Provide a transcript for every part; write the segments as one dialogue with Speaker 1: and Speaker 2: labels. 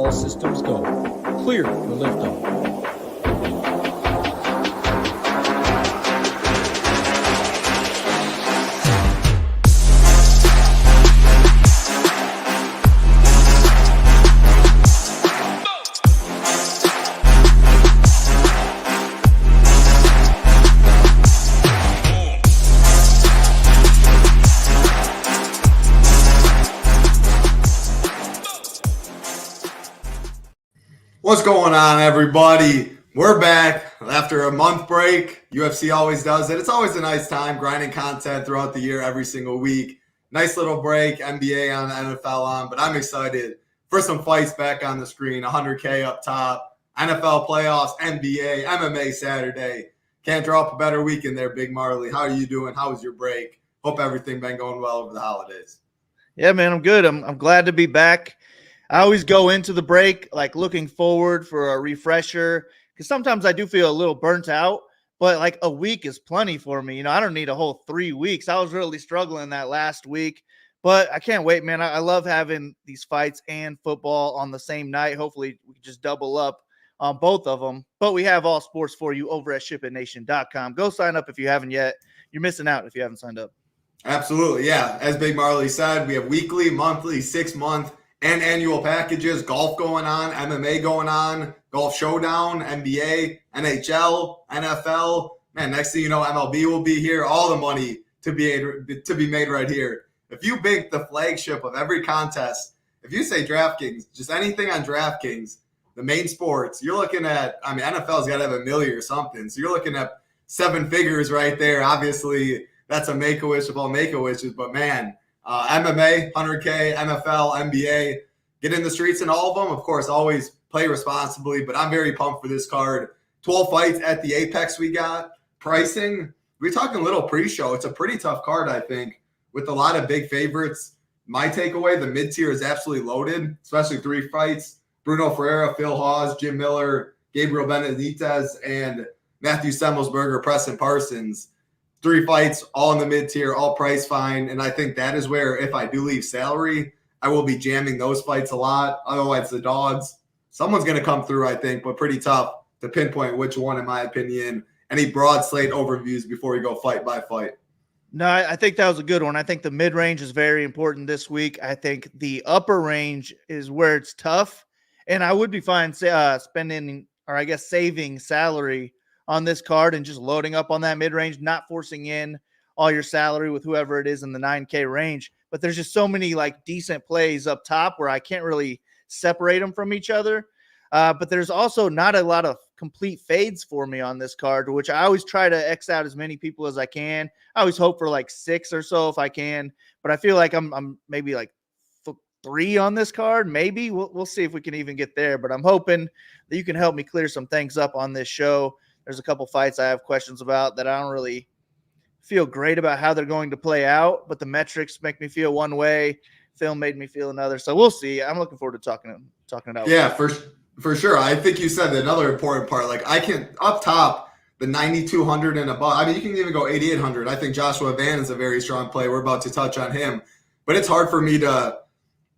Speaker 1: All systems go. Clear for liftoff.
Speaker 2: What's going on, everybody? We're back after a month break. UFC always does it. It's always a nice time grinding content throughout the year, every single week. Nice little break, NBA on, NFL on, but I'm excited for some fights back on the screen. 100K up top, NFL playoffs, NBA, MMA Saturday. Can't draw up a better weekend there, Big Marley. How are you doing? How was your break? Hope everything been going well over the holidays.
Speaker 3: Yeah, man, I'm good. I'm glad to be back. I always go into the break like looking forward for a refresher because sometimes I do feel a little burnt out, but like a week is plenty for me. You know, I don't need a whole 3 weeks. I was really struggling that last week, but I can't wait, man. I love having these fights and football on the same night. Hopefully we can just double up on both of them, but we have all sports for you over at shipitnation.com. Go sign up if you haven't yet. You're missing out if you haven't signed up.
Speaker 2: Absolutely, yeah. As Big Marley said, we have weekly, monthly, 6-month, and annual packages, golf going on, MMA going on, golf showdown, NBA, NHL, NFL. Man, next thing you know, MLB will be here. All the money to be made right here. If you pick the flagship of every contest, if you say DraftKings, just anything on DraftKings, the main sports, you're looking at, I mean, NFL's got to have $1 million or something. So you're looking at 7 figures right there. Obviously, that's a make-a-wish of all make-a-wishes, but man, MMA, 100K, NFL, NBA, get in the streets in all of them. Of course, always play responsibly, but I'm very pumped for this card. 12 fights at the Apex we got. Pricing, we're talking a little pre-show. It's a pretty tough card, I think, with a lot of big favorites. My takeaway, the mid-tier is absolutely loaded, especially 3 fights. Bruno Ferreira, Phil Hawes, Jim Miller, Gabriel Benitez, and Matthew Semelsberger, Preston Parsons. 3 fights, all in the mid-tier, all price fine. And I think that is where, if I do leave salary, I will be jamming those fights a lot. Otherwise, the dogs, someone's going to come through, I think, but pretty tough to pinpoint which one, in my opinion. Any broad slate overviews before we go fight by fight?
Speaker 3: No, I think that was a good one. I think the mid-range is very important this week. I think the upper range is where it's tough. And I would be fine spending, or I guess saving salary on this card and just loading up on that mid-range, not forcing in all your salary with whoever it is in the 9K range. But there's just so many like decent plays up top where I can't really separate them from each other. But there's also not a lot of complete fades for me on this card, which I always try to X out as many people as I can. I always hope for like 6 or so if I can, but I feel like I'm maybe like 3 on this card. Maybe we'll see if we can even get there, but I'm hoping that you can help me clear some things up on this show. There's a couple fights I have questions about that I don't really feel great about how they're going to play out, but the metrics make me feel one way. Film made me feel another. So we'll see. I'm looking forward to talking it out.
Speaker 2: Yeah, for sure. I think you said another important part. Like I can up top the 9,200 and above. I mean, you can even go 8,800. I think Joshua Van is a very strong play. We're about to touch on him, but it's hard for me to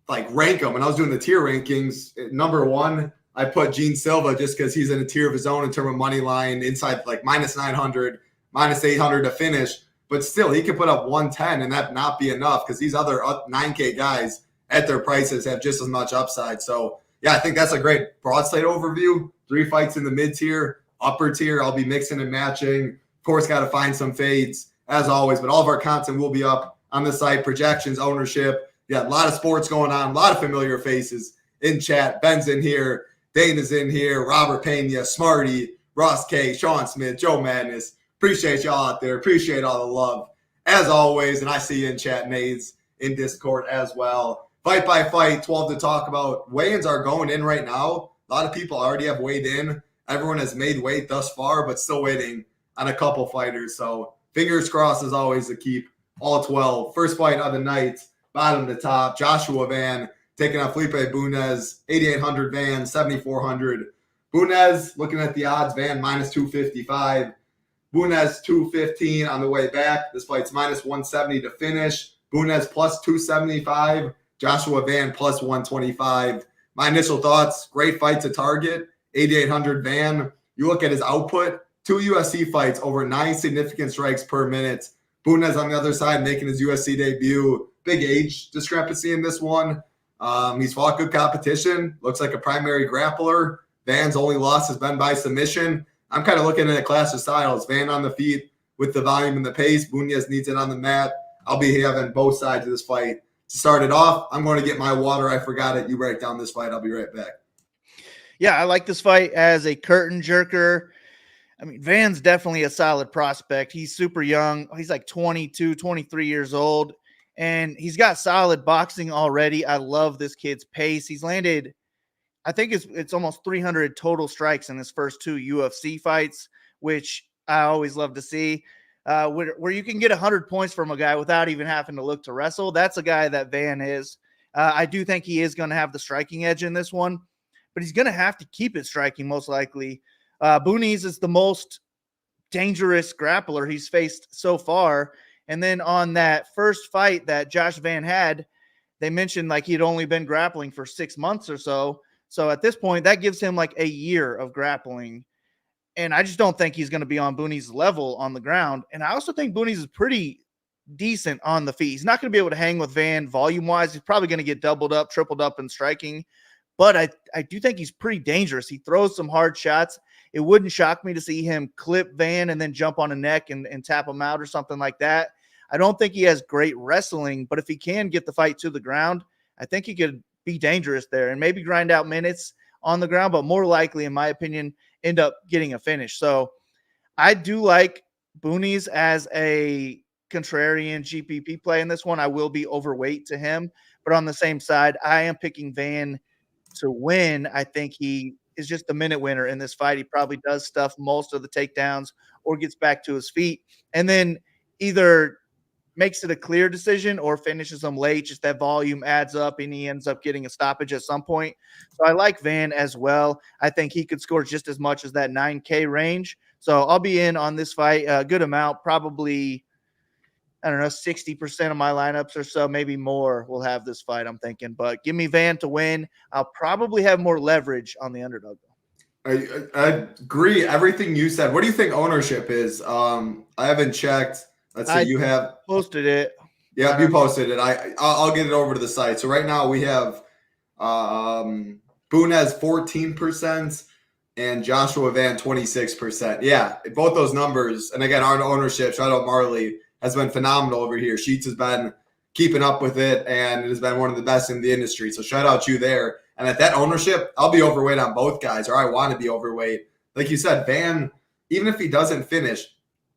Speaker 2: like rank them. And I was doing the tier rankings. Number 1, I put Gene Silva just because he's in a tier of his own in terms of money line inside like minus 900, minus 800 to finish. But still, he could put up 110 and that not be enough because these other 9K guys at their prices have just as much upside. So, yeah, I think that's a great broad slate overview. 3 fights in the mid-tier, upper tier. I'll be mixing and matching. Of course, got to find some fades as always. But all of our content will be up on the site. Projections, ownership. Yeah, a lot of sports going on. A lot of familiar faces in chat. Ben's in here. Dana's in here, Robert Pena, Smarty, Ross K, Sean Smith, Joe Madness. Appreciate y'all out there. Appreciate all the love, as always. And I see you in chat, Nades, in Discord as well. Fight by fight, 12 to talk about. Weigh-ins are going in right now. A lot of people already have weighed in. Everyone has made weight thus far, but still waiting on a couple fighters. So fingers crossed as always to keep all 12. First fight of the night, bottom to top, Joshua Van taking on Felipe Bunes, 8,800 Van, 7,400. Bunes, looking at the odds, Van minus 255. Bunes 215 on the way back. This fight's minus 170 to finish. Bunes plus 275. Joshua Van plus 125. my initial thoughts, great fight to target, 8,800 Van. You look at his output, 2 UFC fights, over 9 significant strikes per minute. Bunes on the other side making his UFC debut. Big age discrepancy in this one. He's fought good competition. Looks like a primary grappler. Van's only loss has been by submission. I'm kind of looking at a clash of styles. Van on the feet with the volume and the pace. Bunes needs it on the mat. I'll be having both sides of this fight. To start it off, I'm going to get my water. I forgot it. You break down this fight. I'll be right back.
Speaker 3: Yeah, I like this fight as a curtain jerker. I mean, Van's definitely a solid prospect. He's super young. He's like 22, 23 years old, and he's got solid boxing already. I love this kid's pace. He's landed, I think it's almost 300 total strikes in his first 2 UFC fights, which I always love to see. Where you can get 100 points from a guy without even having to look to wrestle. That's a guy that Van is. I do think he is going to have the striking edge in this one, but he's going to have to keep it striking most likely. Bunes is the most dangerous grappler he's faced so far. And then on that first fight that Josh Van had, they mentioned like he'd only been grappling for 6 months or so. So at this point, that gives him like a year of grappling. And I just don't think he's going to be on Bunes' level on the ground. And I also think Bunes is pretty decent on the feet. He's not going to be able to hang with Van volume-wise. He's probably going to get doubled up, tripled up in striking. But I do think he's pretty dangerous. He throws some hard shots. It wouldn't shock me to see him clip Van and then jump on a neck and tap him out or something like that. I don't think he has great wrestling, but if he can get the fight to the ground, I think he could be dangerous there and maybe grind out minutes on the ground, but more likely, in my opinion, end up getting a finish. So I do like Bunes as a contrarian GPP play in this one. I will be overweight to him, but on the same side, I am picking Van to win. I think he is just the minute winner in this fight. He probably does stuff most of the takedowns or gets back to his feet and then either makes it a clear decision or finishes them late. Just that volume adds up and he ends up getting a stoppage at some point. So I like Van as well. I think he could score just as much as that 9K range. So I'll be in on this fight a good amount, probably, I don't know, 60% of my lineups or so, maybe more will have this fight, I'm thinking. But give me Van to win. I'll probably have more leverage on the underdog.
Speaker 2: I agree everything you said. What do you think ownership is? I haven't checked. Let's see. You have
Speaker 3: posted it.
Speaker 2: Yeah, you posted it. I'll get it over to the site. So right now we have Bunes 14% and Joshua Van 26%. Yeah, both those numbers. And again, our ownership, shout out Marley, has been phenomenal over here. Sheets has been keeping up with it, and it has been one of the best in the industry. So shout out you there. And at that ownership, I'll be overweight on both guys, or I want to be overweight. Like you said, Van, even if he doesn't finish,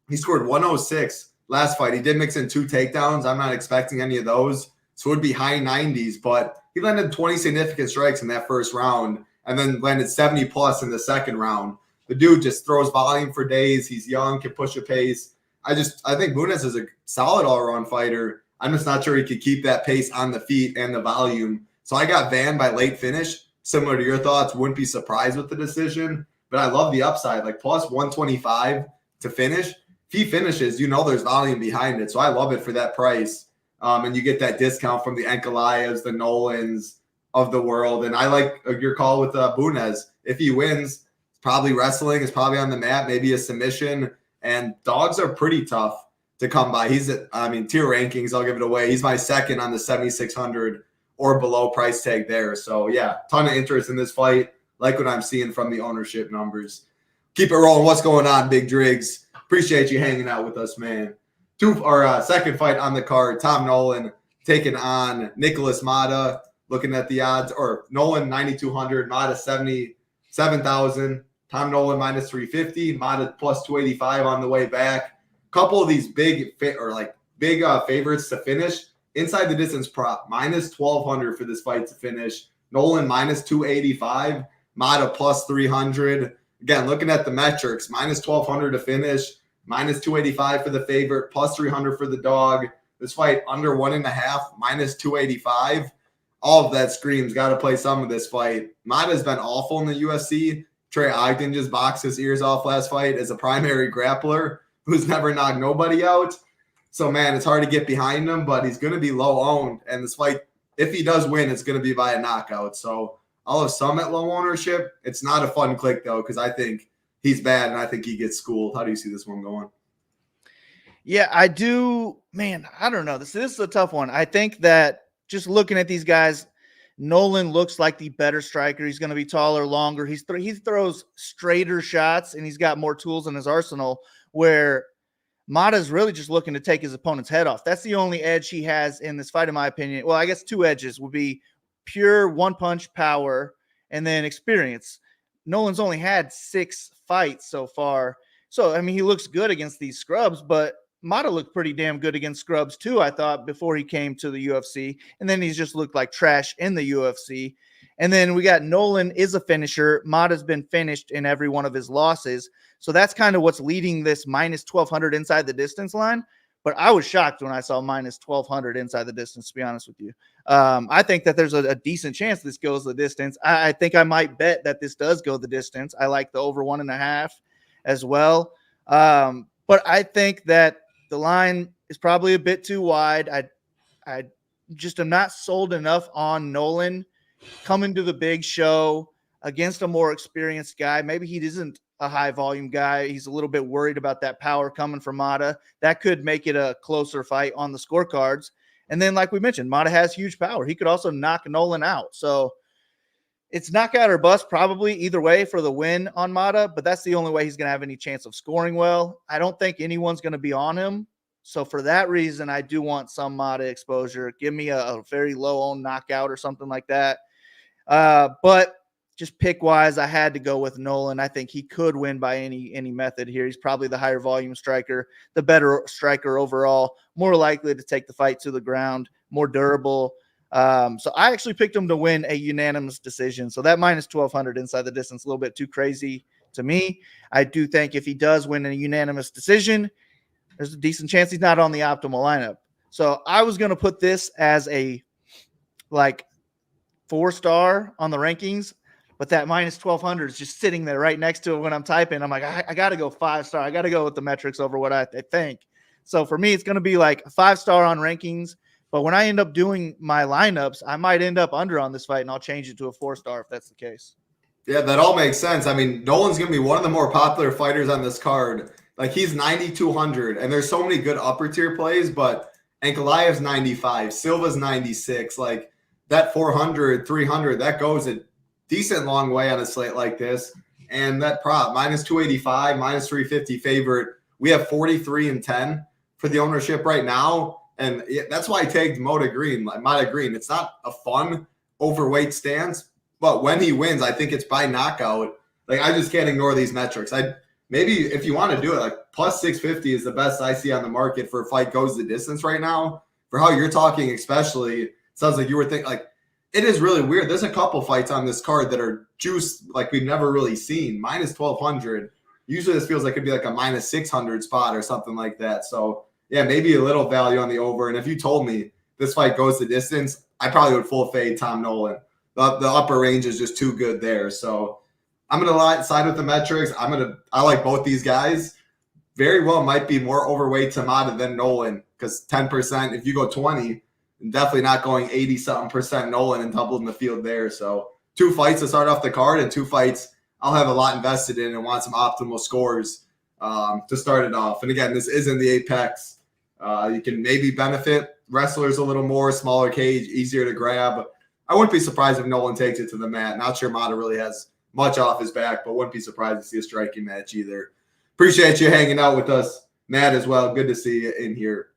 Speaker 2: he scored 106 last fight. He did mix in 2 takedowns. I'm not expecting any of those. So it would be high 90s, but he landed 20 significant strikes in that first round and then landed 70 plus in the second round. The dude just throws volume for days. He's young, can push a pace. I think Bunes is a solid all-around fighter. I'm just not sure he could keep that pace on the feet and the volume. So I got Van by late finish. Similar to your thoughts, wouldn't be surprised with the decision, but I love the upside, like plus 125 to finish. If he finishes, there's volume behind it. So I love it for that price. And you get that discount from the Nikolas, the Nolans of the world. And I like your call with Bunes. If he wins, it's probably wrestling. It's probably on the mat, maybe a submission. And dogs are pretty tough to come by. Tier rankings, I'll give it away. He's my second on the 7,600 or below price tag there. So, yeah, ton of interest in this fight. Like what I'm seeing from the ownership numbers. Keep it rolling. What's going on, Big Driggs? Appreciate you hanging out with us, man. Second fight on the card, Tom Nolan taking on Nikolas Motta. Looking at the odds, or Nolan 9,200, Motta 77,000. Tom Nolan minus 350, Motta plus 285 on the way back. Couple of these big favorites to finish. Inside the distance prop, minus 1,200 for this fight to finish. Nolan minus 285, Motta plus 300. Again, looking at the metrics, minus 1,200 to finish, minus 285 for the favorite, plus 300 for the dog. This fight under 1.5, minus 285. All of that screams got to play some of this fight. Motta's been awful in the UFC. Trey Ogden just boxed his ears off last fight as a primary grappler who's never knocked nobody out. So, man, it's hard to get behind him, but he's going to be low owned. And this fight, if he does win, it's going to be by a knockout. So I'll have some at low ownership. It's not a fun click, though, because I think he's bad, and I think he gets schooled. How do you see this one going?
Speaker 3: Yeah, I do. Man, I don't know. This is a tough one. I think that just looking at these guys, Nolan looks like the better striker. He's going to be taller, longer. He throws straighter shots, and he's got more tools in his arsenal, where Motta's really just looking to take his opponent's head off. That's the only edge he has in this fight, in my opinion. Well, I guess two edges would be pure one-punch power and then experience. Nolan's only had 6 fights so far. So, I mean, he looks good against these scrubs, but Motta looked pretty damn good against scrubs too, I thought, before he came to the UFC. And then he's just looked like trash in the UFC. And then we got Nolan is a finisher. Motta's been finished in every one of his losses. So that's kind of what's leading this minus 1,200 inside the distance line. But I was shocked when I saw minus 1,200 inside the distance, to be honest with you. I think that there's a decent chance this goes the distance. I think I might bet that this does go the distance. I like the over 1.5 as well. But I think that the line is probably a bit too wide. I just am not sold enough on Nolan coming to the big show against a more experienced guy. Maybe he isn't a high volume guy. He's a little bit worried about that power coming from Motta. That could make it a closer fight on the scorecards. And then, like we mentioned, Motta has huge power. He could also knock Nolan out. So it's knockout or bust probably either way for the win on Motta, but that's the only way he's going to have any chance of scoring well. I don't think anyone's going to be on him. So for that reason, I do want some Motta exposure. Give me a very low-owned knockout or something like that. But just pick-wise, I had to go with Nolan. I think he could win by any method here. He's probably the higher volume striker, the better striker overall, more likely to take the fight to the ground, more durable. So I actually picked him to win a unanimous decision. So that minus 1,200 inside the distance, a little bit too crazy to me. I do think if he does win a unanimous decision, there's a decent chance he's not on the optimal lineup. So I was going to put this as a 4-star on the rankings, but that minus 1,200 is just sitting there right next to it when I'm typing. I'm like, I got to go 5-star. I got to go with the metrics over what I think. So for me, it's going to be like a 5-star on rankings. But when I end up doing my lineups, I might end up under on this fight, and I'll change it to a 4-star if that's the case.
Speaker 2: Yeah, that all makes sense. I mean, Nolan's going to be one of the more popular fighters on this card. Like, he's 9,200, and there's so many good upper tier plays, but Ankalaev's 95, Silva's 96. Like, that 400, 300, that goes a decent long way on a slate like this. And that prop, minus 285, minus 350 favorite, we have 43 and 10 for the ownership right now. And that's why I tagged Motta Green. It's not a fun overweight stance, but when he wins, I think it's by knockout. Like, I just can't ignore these metrics. Maybe if you want to do it, like plus 650 is the best I see on the market for a fight goes the distance right now. For how you're talking, especially, it sounds like you were thinking, like, it is really weird. There's a couple fights on this card that are juiced like we've never really seen. Minus 1,200. Usually this feels like it'd be like a minus 600 spot or something like that. So yeah, maybe a little value on the over. And if you told me this fight goes the distance, I probably would full fade Tom Nolan. The upper range is just too good there. So I'm going to side with the metrics. I like both these guys. Very well might be more overweight to Motta than Nolan because 10%, if you go 20, definitely not going 80-something% Nolan and doubling the field there. So 2 fights to start off the card and 2 fights I'll have a lot invested in and want some optimal scores to start it off. And again, this isn't the Apex. You can maybe benefit wrestlers a little more, smaller cage, easier to grab. I wouldn't be surprised if Nolan takes it to the mat. Not sure Motta really has much off his back, but wouldn't be surprised to see a striking match either. Appreciate you hanging out with us, Matt, as well. Good to see you in here.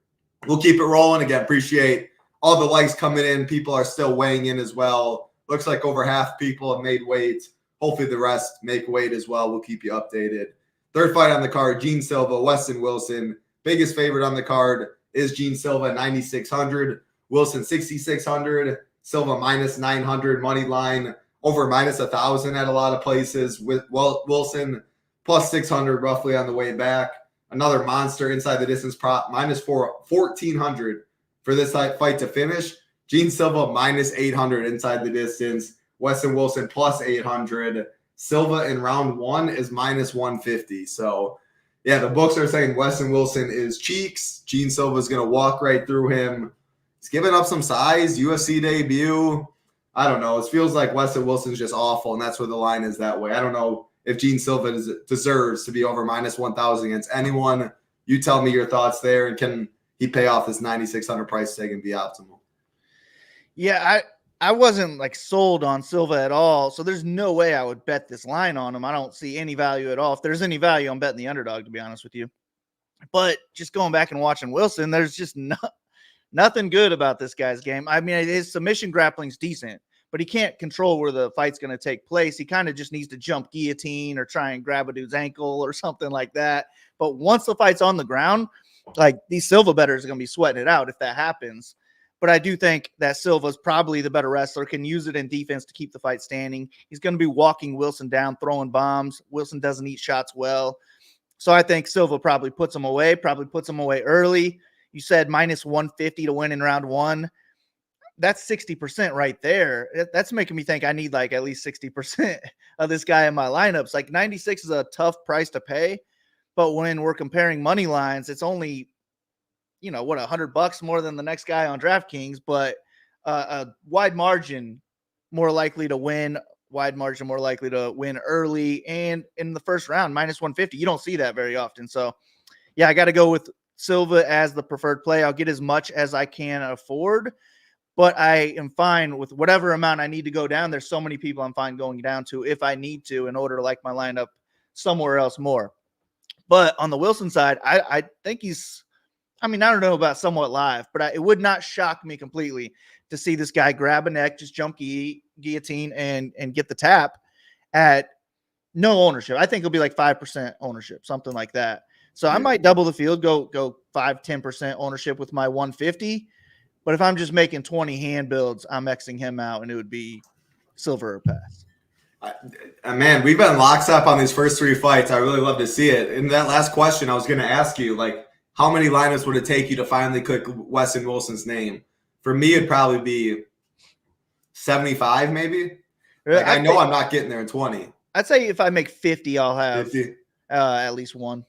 Speaker 2: We'll keep it rolling. Again, appreciate all the likes coming in. People are still weighing in as well. Looks like over half people have made weight. Hopefully the rest make weight as well. We'll keep you updated. Third fight on the card, Gene Silva, Westin Wilson. Biggest favorite on the card is Gene Silva, 9,600. Wilson, 6,600. Silva, minus 900 money line. Over minus 1,000 at a lot of places. With Wilson, plus 600 roughly on the way back. Another monster inside the distance prop, minus 1,400 for this fight to finish. Gene Silva, minus 800 inside the distance. Westin Wilson, plus 800. Silva in round 1 is minus 150. So, yeah, the books are saying Westin Wilson is cheeks. Gene Silva is going to walk right through him. He's giving up some size. UFC debut. I don't know. It feels like Westin Wilson's just awful, and that's where the line is that way. I don't know if Gene Silva deserves to be over minus 1,000 against anyone. You tell me your thoughts there, and can he pay off this 9,600 price tag and be optimal?
Speaker 3: Yeah, I wasn't like sold on Silva at all, so there's no way I would bet this line on him. I don't see any value at all. If there's any value, I'm betting the underdog, to be honest with you. But just going back and watching Wilson, there's just nothing good about this guy's game. I mean, his submission grappling's decent, but he can't control where the fight's going to take place. He kind of just needs to jump guillotine or try and grab a dude's ankle or something like that. But once the fight's on the ground, like these Silva bettors are going to be sweating it out if that happens. But I do think that Silva's probably the better wrestler, can use it in defense to keep the fight standing. He's going to be walking Wilson down, throwing bombs. Wilson doesn't eat shots well. So I think Silva probably puts him away early. You said minus 150 to win in round one. That's 60% right there. That's making me think I need like at least 60% of this guy in my lineups. Like 96 is a tough price to pay. But when we're comparing money lines, it's only, $100 more than the next guy on DraftKings, but a wide margin more likely to win early and in the first round, minus 150. You don't see that very often. So yeah, I got to go with Silva as the preferred play. I'll get as much as I can afford, but I am fine with whatever amount I need to go down. There's so many people I'm fine going down to if I need to in order to like my lineup somewhere else more. But on the Wilson side, I think I don't know about somewhat live, but it would not shock me completely to see this guy grab a neck, just jump guillotine and get the tap at no ownership. I think it'll be like 5% ownership, something like that. So I might double the field, go 5-10% ownership with my 150. But if I'm just making 20 hand builds, I'm Xing him out, and it would be Silva or pass.
Speaker 2: Man, we've been lockstep on these first three fights. I really love to see it. In that last question, I was going to ask you, like, how many lineups would it take you to finally click Westin Wilson's name? For me, it'd probably be 75, maybe. Like, I know I'm not getting there in 20.
Speaker 3: I'd say if I make 50, I'll have 50. At least one.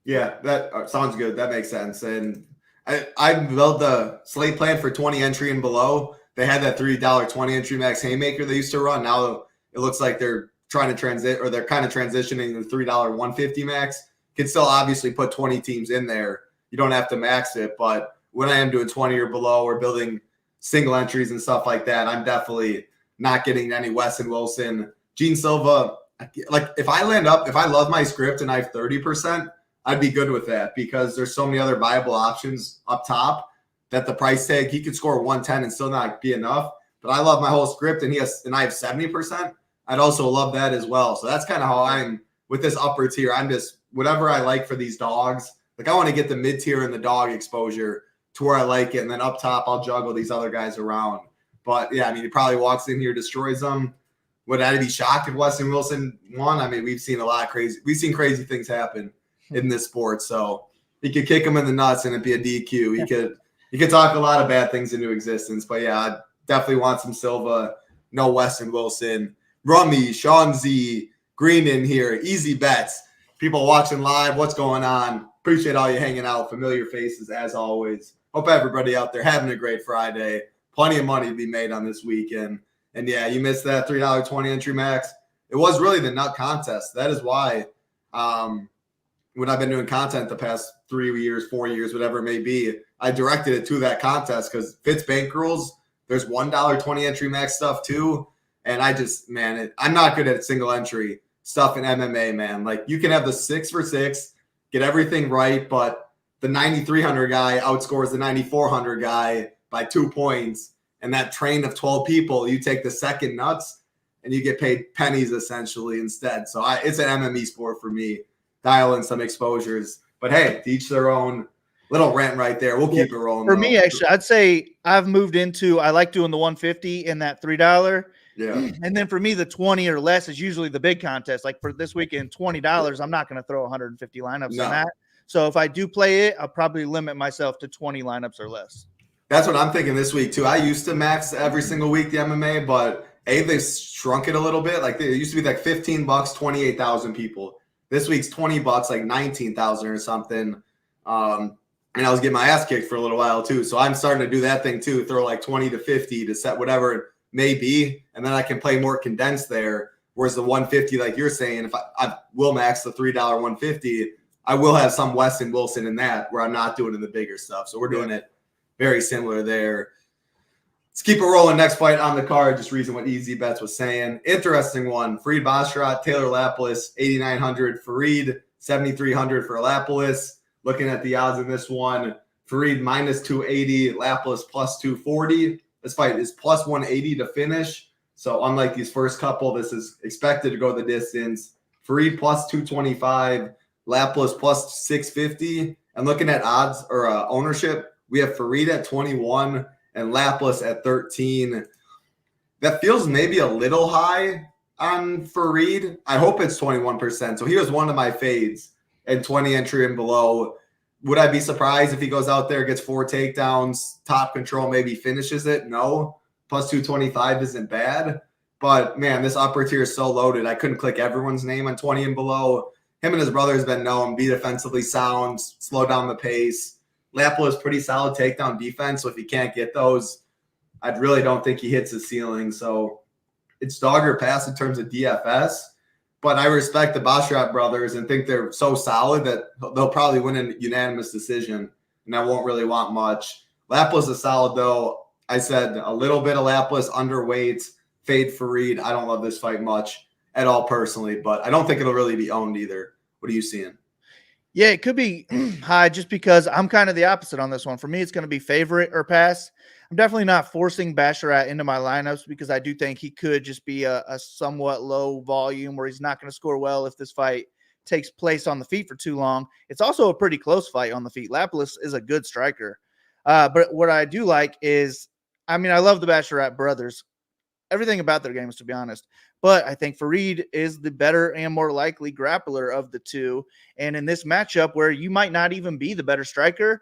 Speaker 2: Yeah, that sounds good. That makes sense. And I built the slate plan for 20 entry and below. They had that $3 20 entry max haymaker they used to run. Now it looks like they're trying to they're kind of transitioning to the $3 150 max. Can still obviously put 20 teams in there. You don't have to max it, but when I am doing 20 or below or building single entries and stuff like that, I'm definitely not getting any Westin Wilson. Gene Silva, like if I love my script and I have 30%, I'd be good with that because there's so many other viable options up top that the price tag, he could score 110 and still not be enough. But I love my whole script and I have 70%. I'd also love that as well. So that's kind of how I'm with this upper tier. I'm just whatever I like for these dogs. Like I want to get the mid tier and the dog exposure to where I like it. And then up top, I'll juggle these other guys around. But yeah, I mean, he probably walks in here, destroys them. Would I be shocked if Westin Wilson won? I mean, we've seen crazy things happen in this sport. So he could kick him in the nuts and it'd be a DQ. He could talk a lot of bad things into existence. But yeah, I definitely want some Silva. No Westin Wilson. Rummy, Sean Z, Green in here. Easy bets. People watching live, what's going on? Appreciate all you hanging out. Familiar faces as always. Hope everybody out there having a great Friday. Plenty of money to be made on this weekend. And yeah, you missed that $3 20 entry max. It was really the nut contest. That is why when I've been doing content the past 3 years, 4 years, whatever it may be, I directed it to that contest because Fitz bankrolls. There's $1 20 entry max stuff too. And I'm not good at single entry stuff in MMA, man. Like you can have the 6 for 6, get everything right, but the 9,300 guy outscores the 9,400 guy by 2 points. And that train of 12 people, you take the second nuts and you get paid pennies essentially instead. So it's an MME sport for me. Dial in some exposures. But hey, to each their own. Little rant right there. We'll keep it rolling.
Speaker 3: For me, actually, I'd say I've moved into I like doing the 150 and that $3.
Speaker 2: Yeah.
Speaker 3: And then for me, the 20 or less is usually the big contest. Like for this weekend, $20, I'm not going to throw 150 lineups on that. So if I do play it, I'll probably limit myself to 20 lineups or less.
Speaker 2: That's what I'm thinking this week too. I used to max every single week the MMA, but they've shrunk it a little bit. Like it used to be like $15, 28,000 people. This week's $20, like 19,000 or something. And I was getting my ass kicked for a little while too. So I'm starting to do that thing too. Throw like 20 to 50 to set whatever maybe, and then I can play more condensed there. Whereas the 150, like you're saying, if I will max the $3 150, I will have some Westin Wilson in that where I'm not doing in the bigger stuff. So we're doing it very similar there. Let's keep it rolling. Next fight on the card, just reason what Easy Bets was saying. Interesting one. Farid Basharat, Taylor Lapilus, 8,900. Farid, 7,300 for Lapilus. Looking at the odds in this one, Farid minus 280, Lapilus plus 240. This fight is plus 180 to finish. So unlike these first couple, this is expected to go the distance. Farid plus 225, Lapilus plus 650. And looking at odds or ownership, we have Farid at 21 and Lapilus at 13. That feels maybe a little high on Farid. I hope it's 21%. So he was one of my fades and 20 entry and below. Would I be surprised if he goes out there, gets 4 takedowns, top control, maybe finishes it? No. Plus 225 isn't bad. But, man, this upper tier is so loaded. I couldn't click everyone's name on 20 and below. Him and his brother has been known, be defensively sound, slow down the pace. Lapilus pretty solid takedown defense, so if he can't get those, I really don't think he hits his ceiling. So it's dog or pass in terms of DFS, but I respect the Basharat brothers and think they're so solid that they'll probably win a unanimous decision, and I won't really want much. Lapilus is solid, though. I said a little bit of Lapilus, underweight, fade Farid. I don't love this fight much at all personally, but I don't think it'll really be owned either. What are you seeing?
Speaker 3: Yeah, it could be high just because I'm kind of the opposite on this one. For me, it's going to be favorite or pass. I'm definitely not forcing Basharat into my lineups because I do think he could just be a somewhat low volume where he's not going to score well if this fight takes place on the feet for too long. It's also a pretty close fight on the feet. Lapilus is a good striker. But what I do like is, I mean, I love the Basharat brothers. Everything about their games, to be honest. But I think Farid is the better and more likely grappler of the two. And in this matchup where you might not even be the better striker,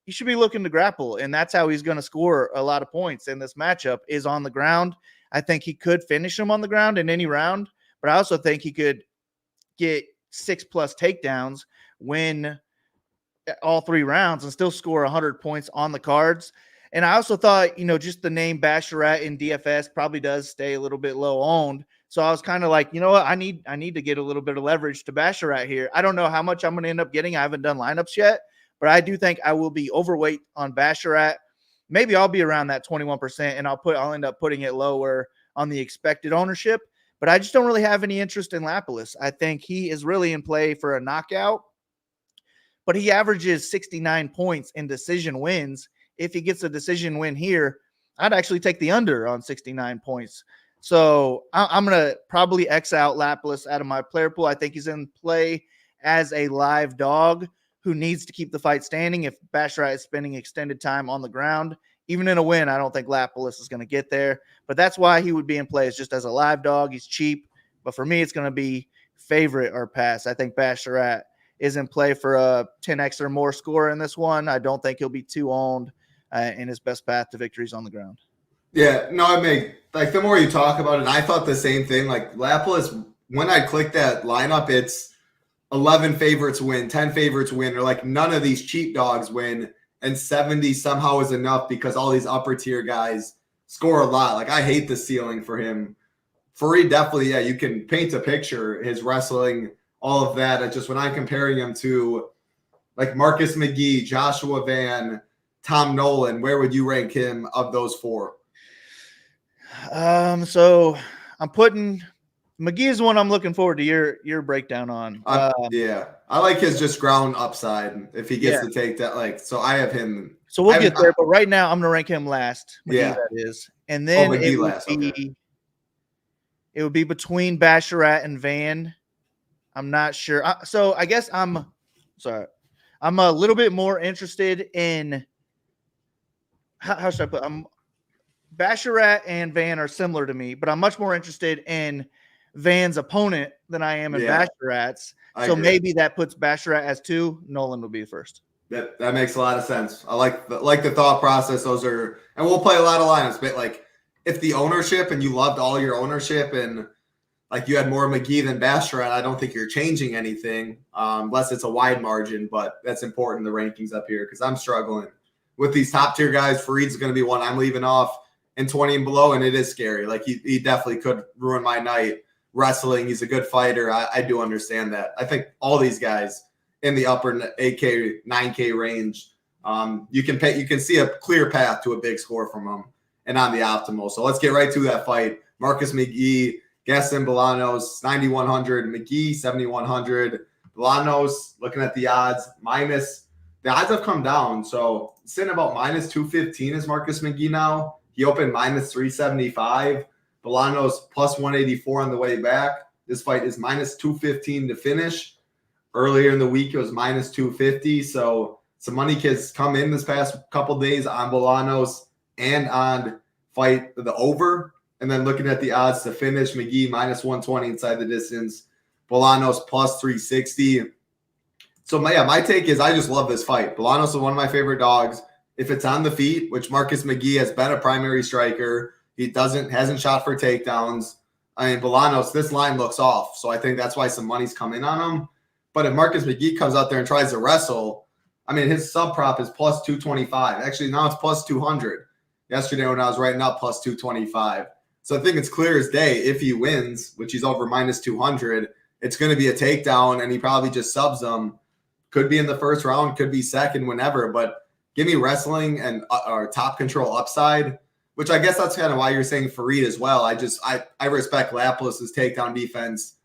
Speaker 3: you should be looking to grapple. And that's how he's going to score a lot of points in this matchup is on the ground. I think he could finish him on the ground in any round, but I also think he could get 6+ takedowns, win all 3 rounds, and still score 100 points on the cards. And I also thought, just the name Basharat in DFS probably does stay a little bit low owned. So I was kind of like, you know what? I need to get a little bit of leverage to Basharat here. I don't know how much I'm going to end up getting. I haven't done lineups yet, but I do think I will be overweight on Basharat. Maybe I'll be around that 21%, and I'll end up putting it lower on the expected ownership. But I just don't really have any interest in Lapilus. I think he is really in play for a knockout, but he averages 69 points in decision wins. If he gets a decision win here, I'd actually take the under on 69 points. So I'm going to probably X out Lapilus out of my player pool. I think he's in play as a live dog who needs to keep the fight standing if Basharat is spending extended time on the ground. Even in a win, I don't think Lapilus is going to get there. But that's why he would be in play, is just as a live dog. He's cheap. But for me, it's going to be favorite or pass. I think Basharat is in play for a 10x or more score in this one. I don't think he'll be too owned. And his best path to victory is on the ground.
Speaker 2: Yeah, no, the more you talk about it, I thought the same thing. Like Lapilus, when I click that lineup, it's 11 favorites win, 10 favorites win, or like none of these cheap dogs win, and 70 somehow is enough because all these upper tier guys score a lot. Like I hate the ceiling for him. Farid definitely, yeah, you can paint a picture, his wrestling, all of that. It's just when I'm comparing him to like Marcus McGhee, Joshua Van, Tom Nolan, where would you rank him of those 4?
Speaker 3: So I'm putting McGhee is one I'm looking forward to your breakdown on.
Speaker 2: Yeah, I like his just ground upside if he gets to take that. Like, so I have him.
Speaker 3: So we'll get there, but right now I'm gonna rank him last. McGhee, that is, and then it would be between Basharat and Van. I'm not sure. So I guess I'm a little bit more interested in. How should I put? Basharat and Van are similar to me, but I'm much more interested in Van's opponent than I am in Basharat's. So maybe that puts Basharat as 2. Nolan will be first.
Speaker 2: That makes a lot of sense. I like the thought process. Those are, and we'll play a lot of lineups. But like, if the ownership and you loved all your ownership and like you had more McGhee than Basharat, I don't think you're changing anything unless it's a wide margin. But that's important. The rankings up here because I'm struggling with these top tier guys. Farid's going to be one I'm leaving off. and 20 and below, and it is scary. Like he definitely could ruin my night wrestling. He's a good fighter. I do understand that. I think all these guys in the upper 8K, 9K range, you can see a clear path to a big score from them and on the optimal. So let's get right to that fight. Marcus McGhee, Gaston Bolanos, 9,100. McGhee, 7,100. Bolanos, looking at the odds, the odds have come down. So sitting about minus 215 is Marcus McGhee now. He opened minus 375. Bolanos plus 184 on the way back. This fight is minus 215 to finish. Earlier in the week, it was minus 250. So some money has come in this past couple days on Bolanos and on fight the over. And then looking at the odds to finish, McGhee minus 120 inside the distance. Bolanos plus 360. So my take is I just love this fight. Bolanos is one of my favorite dogs. If it's on the feet, which Marcus McGhee has been a primary striker, he hasn't shot for takedowns. I mean, Bolanos, this line looks off. So I think that's why some money's come in on him. But if Marcus McGhee comes out there and tries to wrestle, I mean, his sub prop is plus 225. Actually, now it's plus 200. Yesterday when I was writing up, plus 225. So I think it's clear as day. If he wins, which he's over minus 200, it's going to be a takedown, and he probably just subs them. Could be in the first round, could be second, whenever. But give me wrestling and or top control upside, which I guess that's kind of why you're saying Farid as well. I respect Lapilus' takedown defense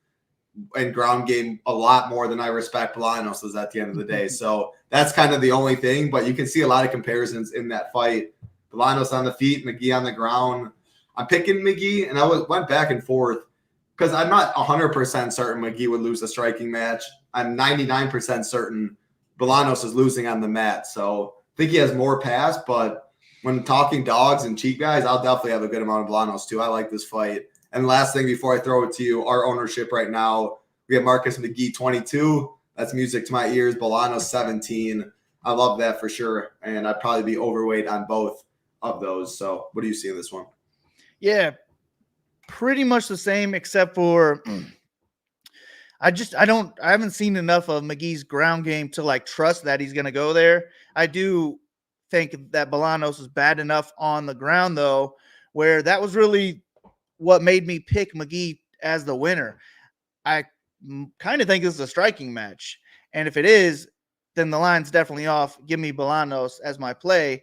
Speaker 2: and ground game a lot more than I respect Bolanos' at the end of the day. So that's kind of the only thing. But you can see a lot of comparisons in that fight. Bolanos on the feet, McGhee on the ground. I'm picking McGhee, and I went back and forth because I'm not 100% certain McGhee would lose a striking match. I'm 99% certain Bolanos is losing on the mat. So I think he has more pass, but when talking dogs and cheap guys, I'll definitely have a good amount of Bolanos too. I like this fight. And last thing before I throw it to you, our ownership right now, we have Marcus McGhee 22. That's music to my ears. Bolanos 17. I love that for sure. And I'd probably be overweight on both of those. So what do you see in this one?
Speaker 3: Yeah, pretty much the same, except for I haven't seen enough of McGee's ground game to like trust that he's going to go there. I do think that Bolanos is bad enough on the ground though, where that was really what made me pick McGhee as the winner. I kind of think this is a striking match. And if it is, then the line's definitely off. Give me Bolanos as my play.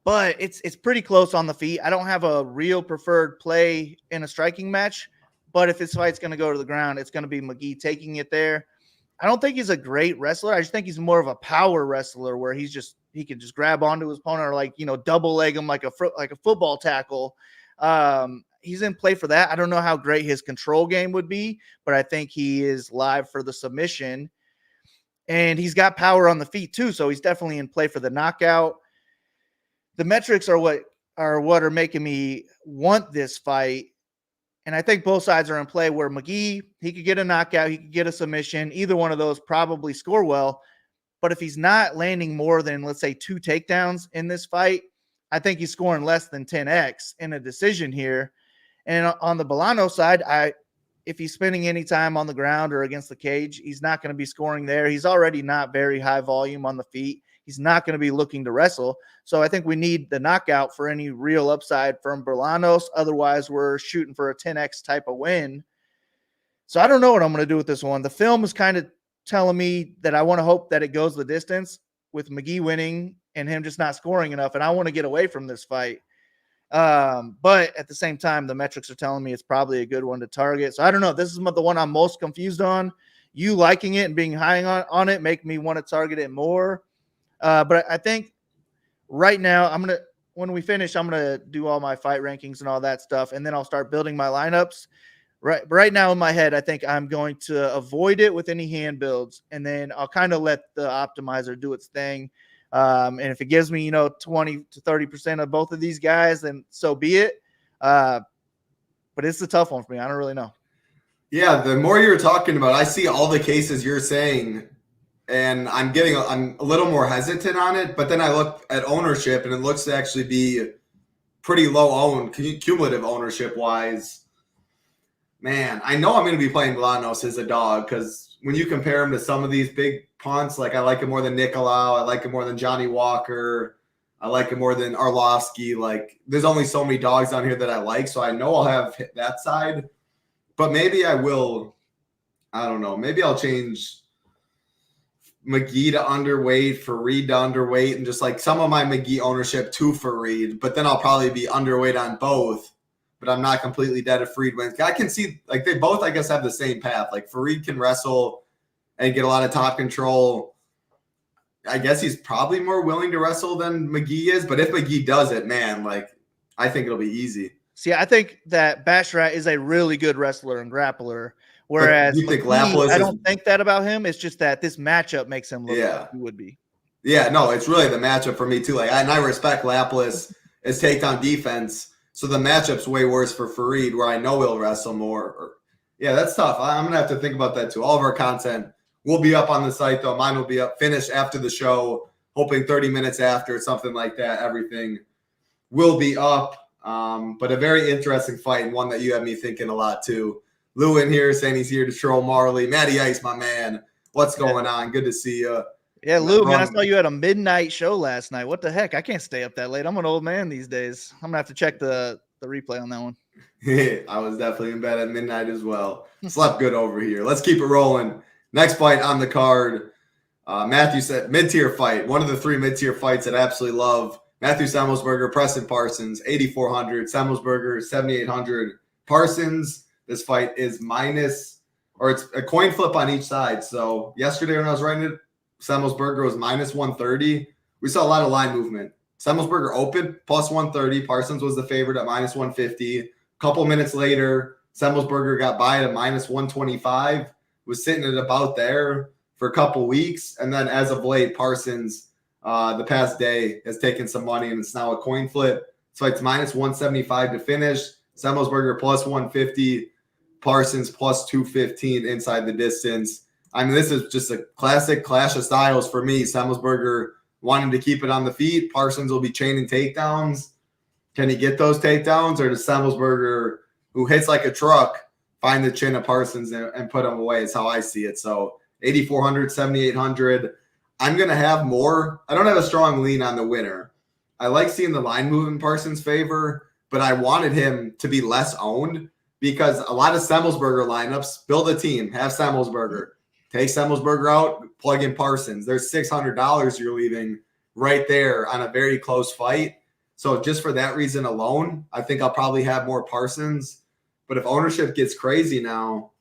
Speaker 3: But it's pretty close on the feet. I don't have a real preferred play in a striking match. But if this fight's going to go to the ground, it's going to be McGhee taking it there. I don't think he's a great wrestler. I just think he's more of a power wrestler where he can just grab onto his opponent or double leg him like a football tackle. He's in play for that. I don't know how great his control game would be, but I think he is live for the submission. And he's got power on the feet too, so he's definitely in play for the knockout. The metrics are what are making me want this fight. And I think both sides are in play where McGhee, he could get a knockout, he could get a submission. Either one of those probably score well. But if he's not landing more than, let's say, 2 takedowns in this fight, I think he's scoring less than 10x in a decision here. And on the Bolanos side, if he's spending any time on the ground or against the cage, he's not going to be scoring there. He's already not very high volume on the feet. He's not going to be looking to wrestle. So I think we need the knockout for any real upside from Bolanos. Otherwise, we're shooting for a 10x type of win. So I don't know what I'm going to do with this one. The film is kind of telling me that I want to hope that it goes the distance with McGhee winning and him just not scoring enough. And I want to get away from this fight. But at the same time, the metrics are telling me it's probably a good one to target. So I don't know. This is the one I'm most confused on. You liking it and being high on it make me want to target it more. But I think right now when we finish, I'm going to do all my fight rankings and all that stuff. And then I'll start building my lineups. Right now in my head, I think I'm going to avoid it with any hand builds. And then I'll kind of let the optimizer do its thing. And if it gives me, 20 to 30% of both of these guys, then so be it. But it's a tough one for me. I don't really know.
Speaker 2: Yeah. The more you're talking about, I see all the cases you're saying, and I'm a little more hesitant on it, but then I look at ownership and it looks to actually be pretty low owned, cumulative ownership wise. Man, I know I'm going to be playing Bolanos as a dog because when you compare him to some of these big punts, like I like him more than Nikolas, I like him more than Johnny Walker. I like him more than Arlovski. Like, there's only so many dogs down here that I like, so I know I'll have that side. But maybe I will. I don't know. Maybe I'll change McGhee to underweight, Farid to underweight, and just like some of my McGhee ownership to Farid. But then I'll probably be underweight on both. But I'm not completely dead if Farid wins. I can see, like, they both, I guess, have the same path. Like, Farid can wrestle and get a lot of top control. I guess he's probably more willing to wrestle than McGhee is. But if McGhee does it, man, like, I think it'll be easy.
Speaker 3: See, I think that Basharat is a really good wrestler and grappler. Whereas
Speaker 2: you think
Speaker 3: McGhee,
Speaker 2: Lapilus
Speaker 3: I don't think that about him. It's just that this matchup makes him look like he would be.
Speaker 2: Yeah, no, it's really the matchup for me too. Like, and I respect Lapilus' takedown defense. So the matchup's way worse for Farid, where I know he'll wrestle more. Yeah, that's tough. I'm gonna have to think about that too. All of our content will be up on the site, though. Mine will be up, finished after the show, hoping 30 minutes after, something like that. Everything will be up. But a very interesting fight, and one that you have me thinking a lot too. Lou in here saying he's here to troll Marley. Matty Ice, my man. What's going on? Good to see you.
Speaker 3: Yeah, Lou, man, I saw you had a midnight show last night. What the heck? I can't stay up that late. I'm an old man these days. I'm going to have to check the replay on that one.
Speaker 2: I was definitely in bed at midnight as well. Slept good over here. Let's keep it rolling. Next fight on the card. Matthew said mid-tier fight. One of the 3 mid-tier fights that I absolutely love. Matthew Semelsberger, Preston Parsons, 8,400. Semelsberger, 7,800. Parsons, this fight is it's a coin flip on each side. So yesterday when I was writing it, Semelsberger was minus 130. We saw a lot of line movement. Semelsberger opened plus 130. Parsons was the favorite at minus 150. A couple minutes later, Semelsberger got by at minus 125. Was sitting at about there for a couple weeks. And then as of late, Parsons, the past day, has taken some money, and it's now a coin flip. So it's minus 175 to finish. Semelsberger plus 150. Parsons plus 215 inside the distance. I mean, this is just a classic clash of styles for me. Semelsberger wanting to keep it on the feet. Parsons will be chaining takedowns. Can he get those takedowns, or does Semelsberger, who hits like a truck, find the chin of Parsons and put him away? Is how I see it. So 8,400, 7,800. I'm going to have more. I don't have a strong lean on the winner. I like seeing the line move in Parsons' favor, but I wanted him to be less owned because a lot of Semelsberger lineups build a team, have Semelsberger. Take Semelsberger out, plug in Parsons. There's $600 you're leaving right there on a very close fight. So just for that reason alone, I think I'll probably have more Parsons. But if ownership gets crazy now,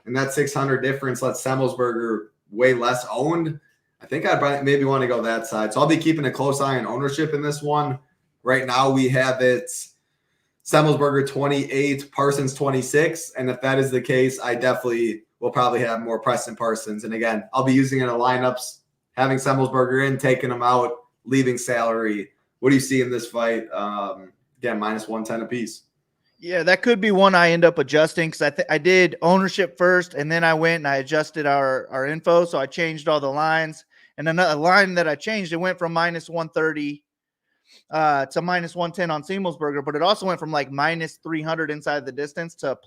Speaker 2: and that 600 difference lets Semelsberger way less owned, I think I'd maybe want to go that side. So I'll be keeping a close eye on ownership in this one. Right now we have it Semelsberger 28, Parsons 26. And if that is the case, I definitely will probably have more Preston Parsons. And again, I'll be using it in the lineups, having Semelsberger in, taking him out, leaving salary. What do you see in this fight? Again, minus 110 apiece.
Speaker 3: Yeah, that could be one I end up adjusting because I did ownership first, and then I went and I adjusted our info. So I changed all the lines. And another line that I changed, it went from minus 130 to minus 110 on Semelsberger, but it also went from like minus 300 inside the distance to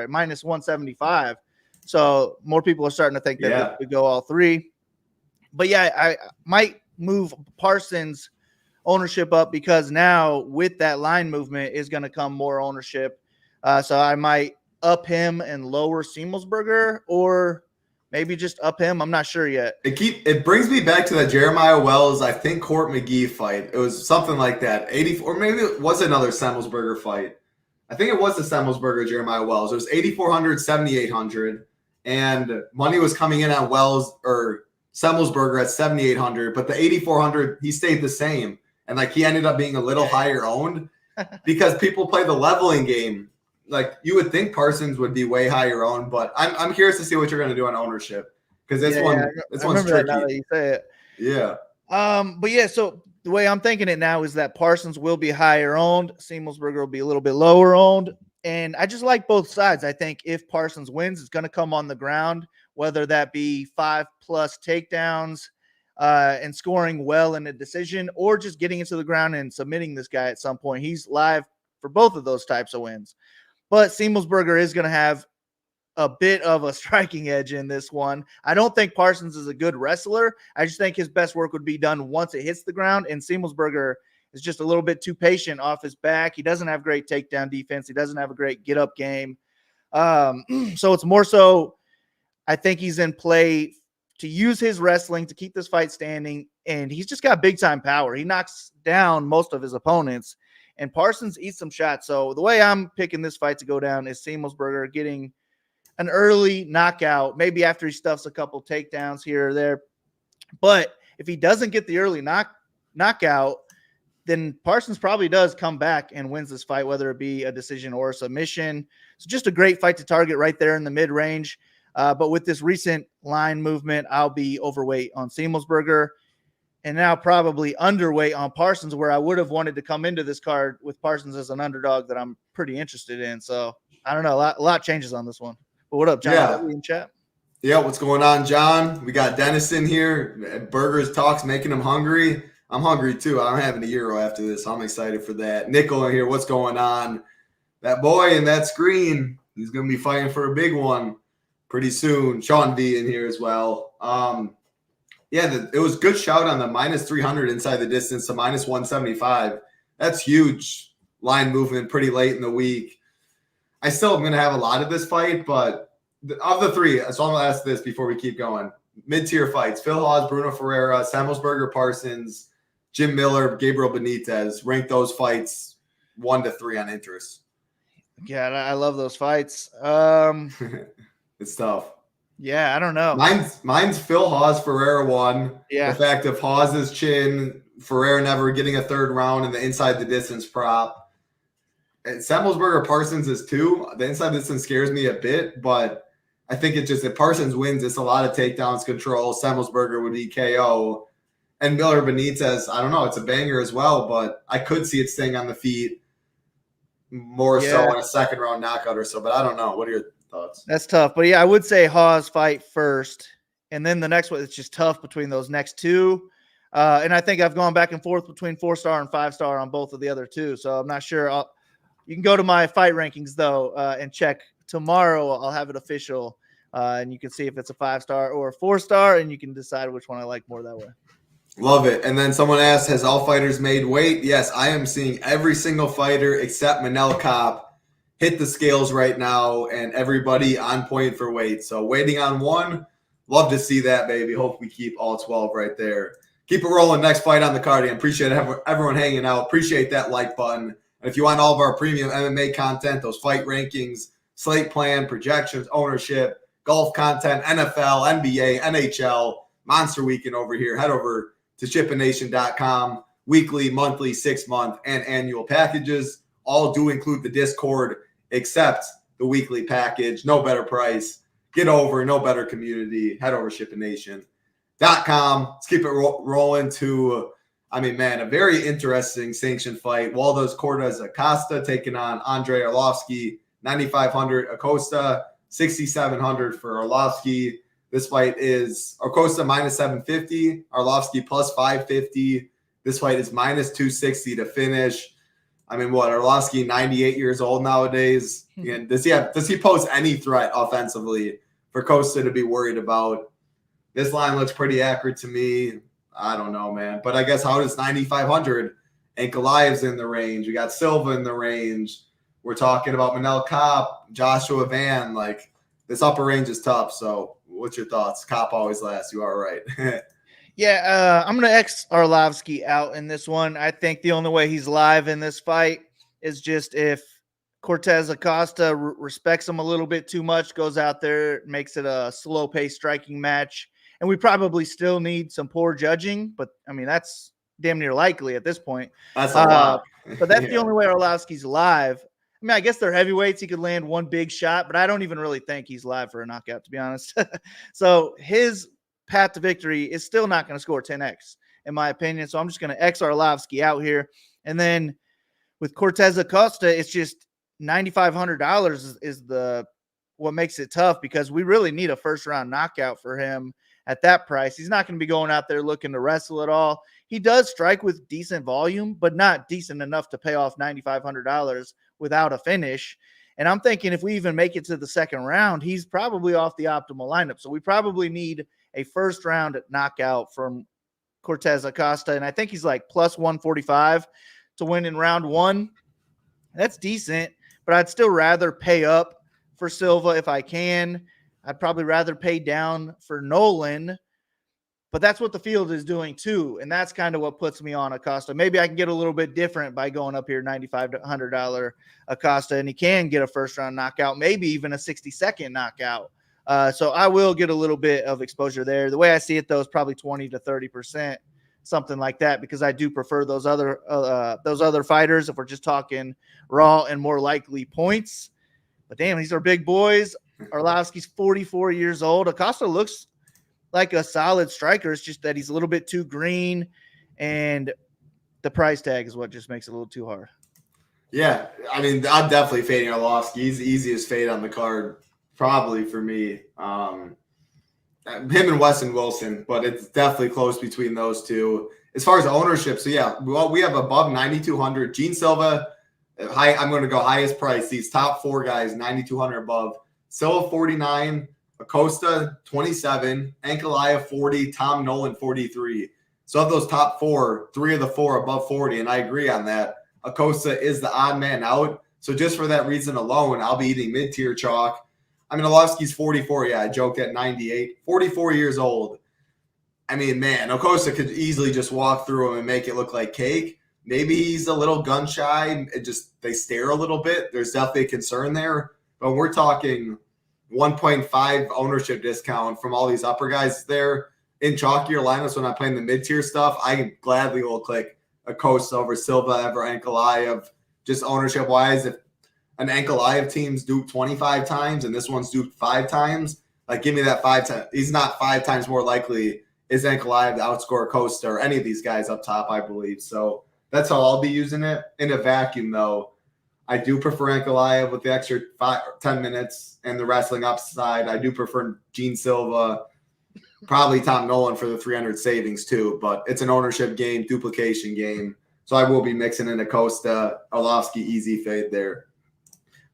Speaker 3: minus 175. So more people are starting to think that we go all 3. But yeah, I might move Parsons ownership up because now with that line movement is going to come more ownership. So I might up him and lower Semelsberger, or maybe just up him. I'm not sure yet.
Speaker 2: It brings me back to that Jeremiah Wells, I think, Court McGhee fight. It was something like that. 84, or maybe it was another Semelsberger fight. I think it was the Semelsberger Jeremiah Wells. It was 8,400, 7,800. And money was coming in on Wells or Semelsberger at 7,800. But the 8,400, he stayed the same. And like he ended up being a little higher owned because people play the leveling game. Like you would think Parsons would be way higher owned, but I'm curious to see what you're going to do on ownership because this one's tricky.
Speaker 3: Now that you say it.
Speaker 2: Yeah.
Speaker 3: But yeah, so the way I'm thinking it now is that Parsons will be higher owned, Semelsberger will be a little bit lower owned, and I just like both sides. I think if Parsons wins, it's going to come on the ground, whether that be 5+ takedowns and scoring well in a decision, or just getting into the ground and submitting this guy at some point. He's live for both of those types of wins. But Semelsberger is going to have a bit of a striking edge in this one. I don't think Parsons is a good wrestler. I just think his best work would be done once it hits the ground, and Semelsberger is just a little bit too patient off his back. He doesn't have great takedown defense. He doesn't have a great get-up game. So it's more so I think he's in play to use his wrestling to keep this fight standing, and he's just got big-time power. He knocks down most of his opponents, and Parsons eats some shots. So the way I'm picking this fight to go down is Semelsberger getting an early knockout, maybe after he stuffs a couple takedowns here or there. But if he doesn't get the early knockout, then Parsons probably does come back and wins this fight, whether it be a decision or a submission. It's just a great fight to target right there in the mid-range. But with this recent line movement, I'll be overweight on Semelsberger and now probably underweight on Parsons, where I would have wanted to come into this card with Parsons as an underdog that I'm pretty interested in. So I don't know. A lot changes on this one. But what up, John?
Speaker 2: Yeah.
Speaker 3: In chat?
Speaker 2: Yeah, what's going on, John? We got Dennis in here. Burgers talks making him hungry. I'm hungry too. I'm having a gyro after this. I'm excited for that. Nikolas here. What's going on? That boy in that screen, he's going to be fighting for a big one pretty soon. Sean V in here as well. It was good shout on the -300 inside the distance to -175. That's huge line movement pretty late in the week. I still am going to have a lot of this fight, but of the three, so I'm going to ask this before we keep going. Mid-tier fights, Phil Hawes, Bruno Ferreira, Semelsberger, Parsons, Jim Miller, Gabriel Benitez. Rank those fights 1 to 3 on interest.
Speaker 3: Yeah, I love those fights.
Speaker 2: It's tough.
Speaker 3: Yeah, I don't know.
Speaker 2: Mine's Phil Hawes, Ferreira 1.
Speaker 3: Yeah.
Speaker 2: The fact of Hawes's chin, Ferreira never getting a third round, and the inside the distance prop. And Semelsberger Parsons is 2. The inside distance scares me a bit, but I think if Parsons wins, it's a lot of takedowns control. Semelsberger would be KO. And Miller Benitez, I don't know, it's a banger as well, but I could see it staying on the feet more so in a second round knockout or so, but I don't know. What are your thoughts?
Speaker 3: That's tough. But yeah, I would say Hawes fight first, and then the next one, it's just tough between those next two. And I think I've gone back and forth between 4-star and 5-star on both of the other two, so I'm not sure. You can go to my fight rankings, though, and check tomorrow. I'll have it official, and you can see if it's a 5-star or a 4-star, and you can decide which one I like more that way.
Speaker 2: Love it. And then someone asked, has all fighters made weight? Yes, I am seeing every single fighter except Manel Kopp hit the scales right now, and everybody on point for weight. So waiting on one. Love to see that, baby. Hope we keep all 12 right there. Keep it rolling. Next fight on the card. I appreciate everyone hanging out. Appreciate that like button. And if you want all of our premium MMA content, those fight rankings, slate plan, projections, ownership, golf content, NFL, NBA, NHL, Monster Weekend over here, head over to shippingnation.com. Weekly, monthly, 6-month, and annual packages all do include the Discord, except the weekly package. No better price. Get over, no better community. Head over shippingnation.com. Let's keep it rolling to a very interesting sanctioned fight. Waldo's Cortes-Acosta taking on Andre Arlovski, 9,500 Acosta, 6,700 for Arlovski. This fight is Acosta -750, Arlovski +550. This fight is -260 to finish. Arlovski 98 years old nowadays. And does he pose any threat offensively for Costa to be worried about? This line looks pretty accurate to me. I don't know, man. But I guess how does 9,500? Ankalaev's in the range. We got Silva in the range. We're talking about Manel Kopp, Joshua Van. Like, this upper range is tough. So what's your thoughts? Kopp always last. You are right.
Speaker 3: Yeah, I'm going to X Arlovski out in this one. I think the only way he's live in this fight is just if Cortes-Acosta respects him a little bit too much, goes out there, makes it a slow-paced striking match. And we probably still need some poor judging, but, that's damn near likely at this point.
Speaker 2: That's a lot.
Speaker 3: But that's the only way Arlovski's live. I guess they're heavyweights. He could land one big shot, but I don't even really think he's live for a knockout, to be honest. So his path to victory is still not going to score 10x, in my opinion. So I'm just going to X Arlovski out here. And then with Cortes-Acosta, it's just $9,500 is what makes it tough, because we really need a first-round knockout for him at that price. He's not going to be going out there looking to wrestle at all. He does strike with decent volume, but not decent enough to pay off $9,500 without a finish. And I'm thinking if we even make it to the second round, he's probably off the optimal lineup. So we probably need a first round knockout from Cortes-Acosta. And I think he's like plus 145 to win in round one. That's decent, but I'd still rather pay up for Silva if I can. I'd probably rather pay down for Nolan, but that's what the field is doing too. And that's kind of what puts me on Acosta. Maybe I can get a little bit different by going up here $95 to $100 Acosta, and he can get a first round knockout, maybe even a 60-second knockout. So I will get a little bit of exposure there. The way I see it, though, is probably 20 to 30%, something like that, because I do prefer those other fighters if we're just talking raw and more likely points. But damn, these are big boys. Arlovski's 44 years old. Acosta looks like a solid striker. It's just that he's a little bit too green, and the price tag is what just makes it a little too hard.
Speaker 2: Yeah, I mean, I'm definitely fading Arlovski. He's the easiest fade on the card, probably for me. Him and Westin Wilson, but it's definitely close between those two. As far as ownership, so yeah, well, we have above 9,200. Gene Silva, I'm going to go highest price. These top four guys, 9,200 above. Silva 49, Acosta 27, Ankalaev 40, Tom Nolan 43. So of those top four, three of the four above 40, and I agree on that. Acosta is the odd man out. So just for that reason alone, I'll be eating mid-tier chalk. I mean, Arlovski's 44. Yeah, I joked at 98. 44 years old. I mean, man, Acosta could easily just walk through him and make it look like cake. Maybe he's a little gun shy. They stare a little bit. There's definitely a concern there. But we're talking 1.5 ownership discount from all these upper guys there. In chalkier lineups when I'm playing the mid-tier stuff, I gladly will click Acosta over Silva, over Ankalaev. Just ownership-wise, if an Ankalaev team's duped 25 times and this one's duped 5 times, like give me that 5 times. He's not 5 times more likely is Ankalaev to outscore Acosta or any of these guys up top, I believe. So that's how I'll be using it. In a vacuum, though, I do prefer Ankalaev with the extra 10 minutes and the wrestling upside. I do prefer Gene Silva, probably Tom Nolan for the 300 savings too, but it's an ownership game, duplication game. So I will be mixing in Acosta, Arlovski, easy fade there.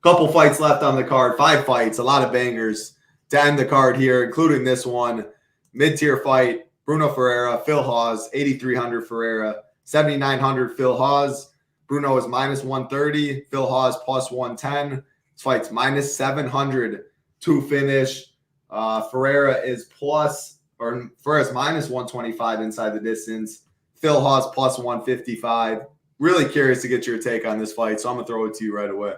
Speaker 2: Couple fights left on the card, 5 fights, a lot of bangers to end the card here, including this one. Mid-tier fight, Bruno Ferreira, Phil Hawes, 8,300 Ferreira, 7,900 Phil Hawes. Bruno is minus 130, Phil Hawes plus 110. This fight's minus 700 to finish. Ferreira is Ferreira's minus 125 inside the distance. Phil Hawes plus 155. Really curious to get your take on this fight, so I'm going to throw it to you right away.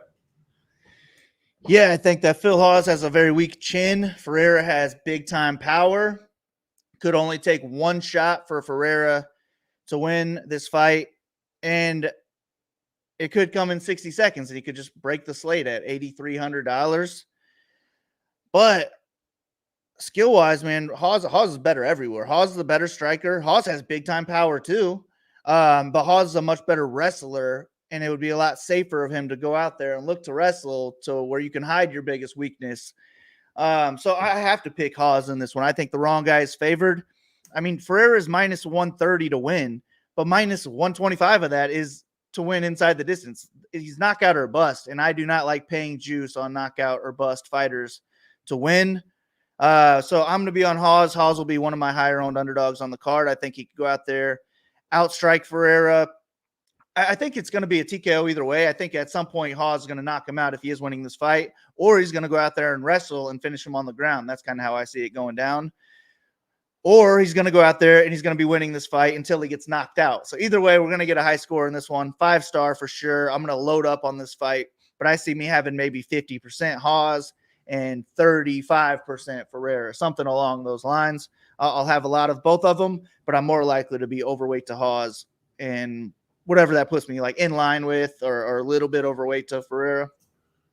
Speaker 3: Yeah, I think that Phil Hawes has a very weak chin. Ferreira has big-time power. Could only take one shot for Ferreira to win this fight, and it could come in 60 seconds, and he could just break the slate at $8,300. But skill-wise, man, Hawes is better everywhere. Hawes is a better striker. Hawes has big-time power too, but Hawes is a much better wrestler, and it would be a lot safer of him to go out there and look to wrestle to where you can hide your biggest weakness. So I have to pick Hawes in this one. I think the wrong guy is favored. I mean, Ferreira is minus 130 to win, but minus 125 of that is to win inside the distance. He's knockout or bust, and I do not like paying juice on knockout or bust fighters to win. So I'm going to be on Hawes. Hawes will be one of my higher-owned underdogs on the card. I think he could go out there, outstrike Ferreira. I think it's going to be a TKO either way. I think at some point Hawes is going to knock him out if he is winning this fight, or he's going to go out there and wrestle and finish him on the ground. That's kind of how I see it going down. Or he's going to go out there and he's going to be winning this fight until he gets knocked out. So either way, we're going to get a high score in this one. 5-star for sure. I'm going to load up on this fight, but I see me having maybe 50% Hawes and 35% Ferreira, something along those lines. I'll have a lot of both of them, but I'm more likely to be overweight to Hawes and whatever that puts me, like in line with or a little bit overweight to Ferreira.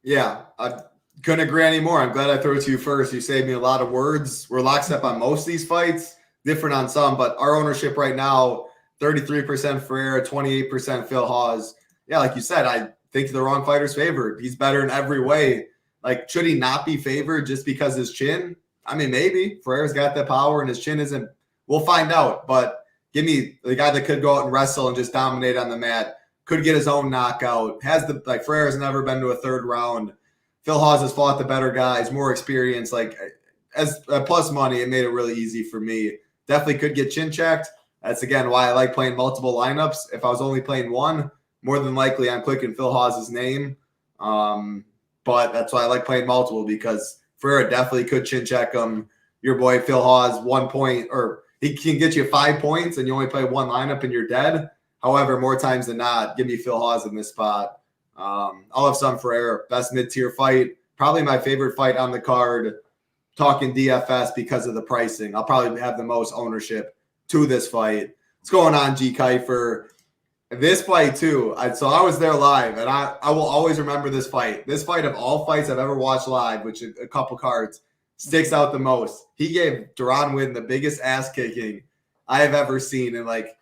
Speaker 2: Yeah, I couldn't agree anymore. I'm glad I threw it to you first. You saved me a lot of words. We're lockstep on most of these fights, different on some, but our ownership right now, 33% Ferreira, 28% Phil Hawes. Yeah, like you said, I think the wrong fighter's favored. He's better in every way. Like, should he not be favored just because his chin? I mean, maybe. Ferreira's got the power and his chin isn't. We'll find out, but give me the guy that could go out and wrestle and just dominate on the mat, could get his own knockout, Ferreira's never been to a third round. Phil Hawes has fought the better guys, more experience. Like, as plus money, it made it really easy for me. Definitely could get chin checked. That's, again, why I like playing multiple lineups. If I was only playing one, more than likely I'm clicking Phil Hawes' name. But that's why I like playing multiple, because Farid definitely could chin check him. Your boy Phil Hawes, 1 point, or he can get you 5 points and you only play one lineup and you're dead. However, more times than not, give me Phil Hawes in this spot. I'll have some Farid. Best mid-tier fight. Probably my favorite fight on the card. Talking DFS because of the pricing. I'll probably have the most ownership to this fight. What's going on, G. Kiefer? This fight, too. So I was there live, and I will always remember this fight. This fight, of all fights I've ever watched live, which is a couple cards, sticks out the most. He gave Deron Wynn the biggest ass kicking I have ever seen. And, like,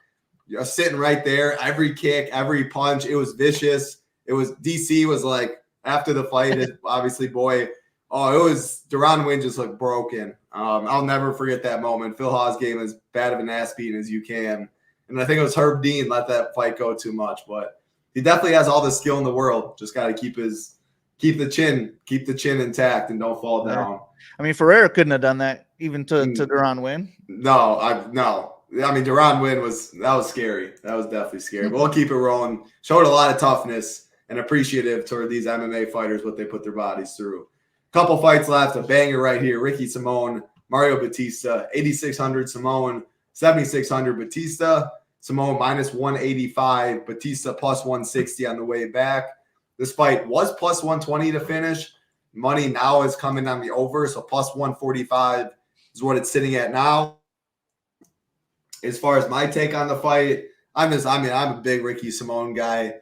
Speaker 2: you're sitting right there, every kick, every punch, it was vicious. It was, DC was like, after the fight, his obviously boy, oh, it was, Deron Wynn just looked broken. I'll never forget that moment. Phil Hawes gave him as bad of an ass beating as you can. And I think it was Herb Dean let that fight go too much. But he definitely has all the skill in the world. Just got to keep the chin intact and don't fall down.
Speaker 3: I mean, Ferreira couldn't have done that even to Deron Wynn.
Speaker 2: No. I mean, Deron Wynn was scary. That was definitely scary. But we'll keep it rolling. Showed a lot of toughness and appreciative toward these MMA fighters, what they put their bodies through. Couple fights left. A banger right here. Ricky Simone, Mario Batista, 8,600 Simone, 7,600 Batista. Simone minus 185, Batista plus 160 on the way back. This fight was plus 120 to finish. Money now is coming on the over, so plus 145 is what it's sitting at now. As far as my take on the fight, I'm a big Ricky Simone guy.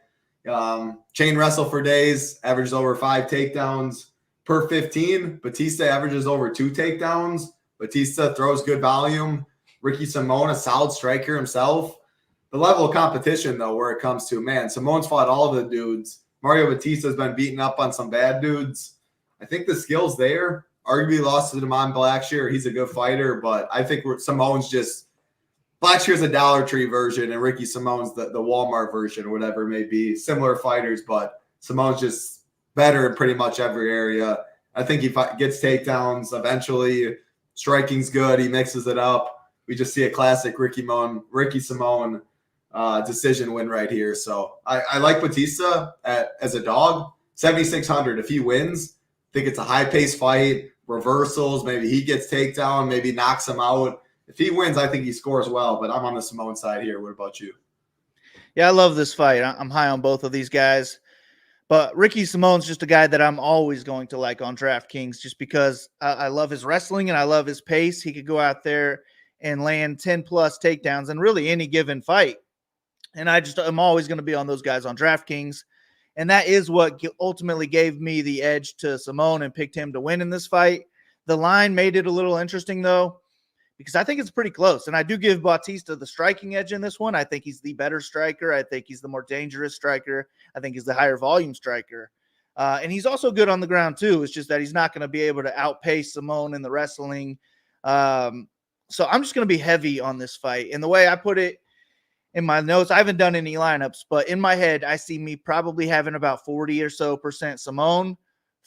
Speaker 2: Chain wrestle for days, averages over 5 takedowns per 15. Batista averages over 2 takedowns. Batista throws good volume. Ricky Simone, a solid striker himself. The level of competition, though, where it comes to, man, Simone's fought all the dudes. Mario Batista's been beaten up on some bad dudes. I think the skill's there. Arguably lost to Damon Blackshear. He's a good fighter, but I think Simone's just – Blackshear's a Dollar Tree version, and Ricky Simone's the Walmart version or whatever it may be. Similar fighters, but Simone's just better in pretty much every area. I think he gets takedowns eventually. Striking's good. He mixes it up. We just see a classic Ricky Simone decision win right here. So I like Batista as a dog. 7,600 if he wins. I think it's a high-paced fight, reversals. Maybe he gets takedown, maybe knocks him out. If he wins, I think he scores well, but I'm on the Simone side here. What about you?
Speaker 3: Yeah, I love this fight. I'm high on both of these guys. But Ricky Simone's just a guy that I'm always going to like on DraftKings just because I love his wrestling and I love his pace. He could go out there and land 10-plus takedowns in really any given fight. And I'm always going to be on those guys on DraftKings. And that is what ultimately gave me the edge to Simone and picked him to win in this fight. The line made it a little interesting, though, because I think it's pretty close. And I do give Bautista the striking edge in this one. I think he's the better striker. I think he's the more dangerous striker. I think he's the higher volume striker. And he's also good on the ground, too. It's just that he's not going to be able to outpace Simone in the wrestling. So I'm just going to be heavy on this fight. And the way I put it in my notes, I haven't done any lineups, but in my head, I see me probably having about 40% or so Simone,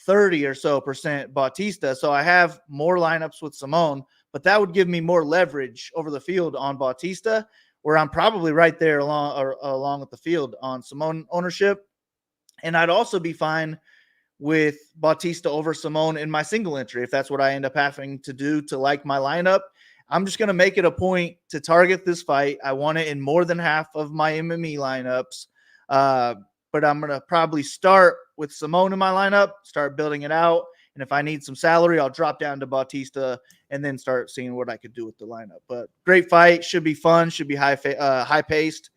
Speaker 3: 30% or so Bautista. So I have more lineups with Simone, but that would give me more leverage over the field on Bautista, where I'm probably right there along with the field on Simone ownership. And I'd also be fine with Bautista over Simone in my single entry if that's what I end up having to do to like my lineup. I'm just going to make it a point to target this fight. I want it in more than half of my MME lineups. But I'm going to probably start with Simone in my lineup, start building it out. And if I need some salary, I'll drop down to Bautista and then start seeing what I could do with the lineup. But great fight. Should be fun. Should be high-paced.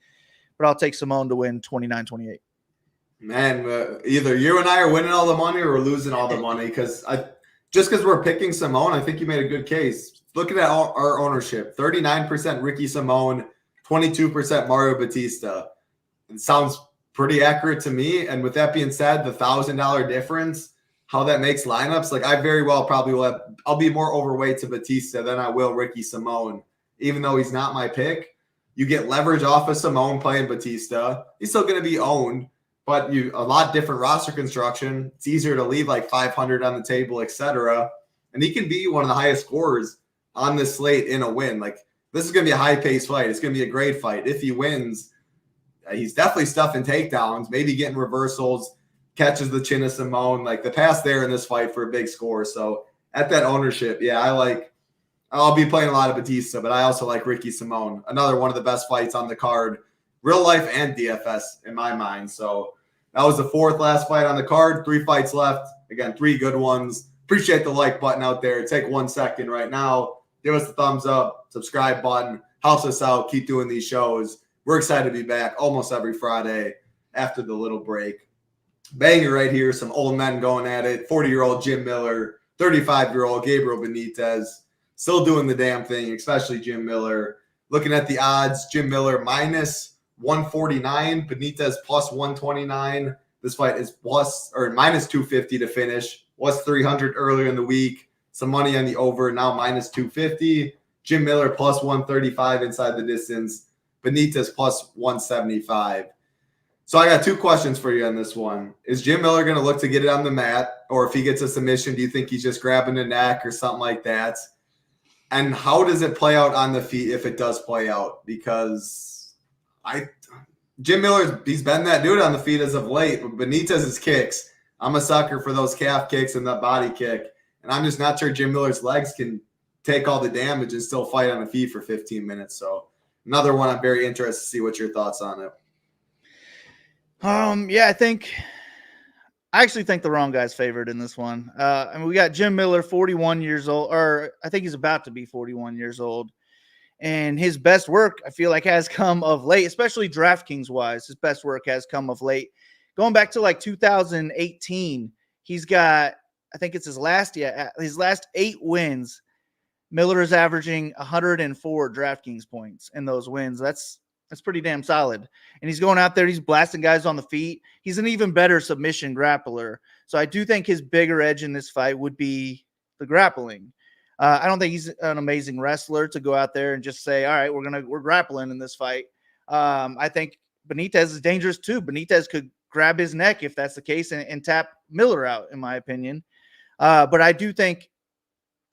Speaker 3: But I'll take Simone to win 29-28.
Speaker 2: Man, either you and I are winning all the money or we're losing all the money because we're picking Simone, I think you made a good case. Looking at our ownership, 39% Ricky Simone, 22% Mario Batista. It sounds pretty accurate to me. And with that being said, the $1,000 difference, how that makes lineups, like I very well probably will I'll be more overweight to Batista than I will Ricky Simone, even though he's not my pick. You get leverage off of Simone playing Batista. He's still going to be owned, but a lot different roster construction. It's easier to leave like 500 on the table, etc. And he can be one of the highest scorers on this slate in a win. Like, this is going to be a high-paced fight. It's going to be a great fight. If he wins, he's definitely stuffing takedowns, maybe getting reversals, catches the chin of Simone. Like, the pass there in this fight for a big score. So at that ownership, yeah, I'll be playing a lot of Batista, but I also like Ricky Simone. Another one of the best fights on the card, real life and DFS in my mind. So that was the fourth last fight on the card. 3 fights left. Again, 3 good ones. Appreciate the like button out there. Take 1 second right now. Give us the thumbs up, subscribe button. Helps us out. Keep doing these shows. We're excited to be back almost every Friday after the little break. Banger right here. Some old men going at it. 40-year-old Jim Miller. 35-year-old Gabriel Benitez. Still doing the damn thing, especially Jim Miller. Looking at the odds, Jim Miller minus 149, Benitez plus 129. This fight is minus 250 to finish. Was 300 earlier in the week. Some money on the over, now minus 250. Jim Miller plus 135 inside the distance. Benitez plus 175. So I got 2 questions for you on this one. Is Jim Miller going to look to get it on the mat? Or if he gets a submission, do you think he's just grabbing the neck or something like that? And how does it play out on the feet if it does play out? Because Jim Miller, he's been that dude on the feet as of late. But Benitez's kicks, I'm a sucker for those calf kicks and that body kick. And I'm just not sure Jim Miller's legs can take all the damage and still fight on the feet for 15 minutes. So another one I'm very interested to see what your thoughts on it.
Speaker 3: Yeah, I actually think the wrong guy's favored in this one. We got Jim Miller, 41 years old, or I think he's about to be 41 years old. And his best work, I feel like, has come of late, especially DraftKings wise. His best work has come of late. Going back to like 2018, he's got, I think it's his last 8 wins. Miller is averaging 104 DraftKings points in those wins. That's pretty damn solid. And he's going out there, he's blasting guys on the feet. He's an even better submission grappler. So I do think his bigger edge in this fight would be the grappling. I don't think he's an amazing wrestler to go out there and just say, all right, we're grappling in this fight. I think Benitez is dangerous too. Benitez could grab his neck if that's the case and tap Miller out, in my opinion. But I do think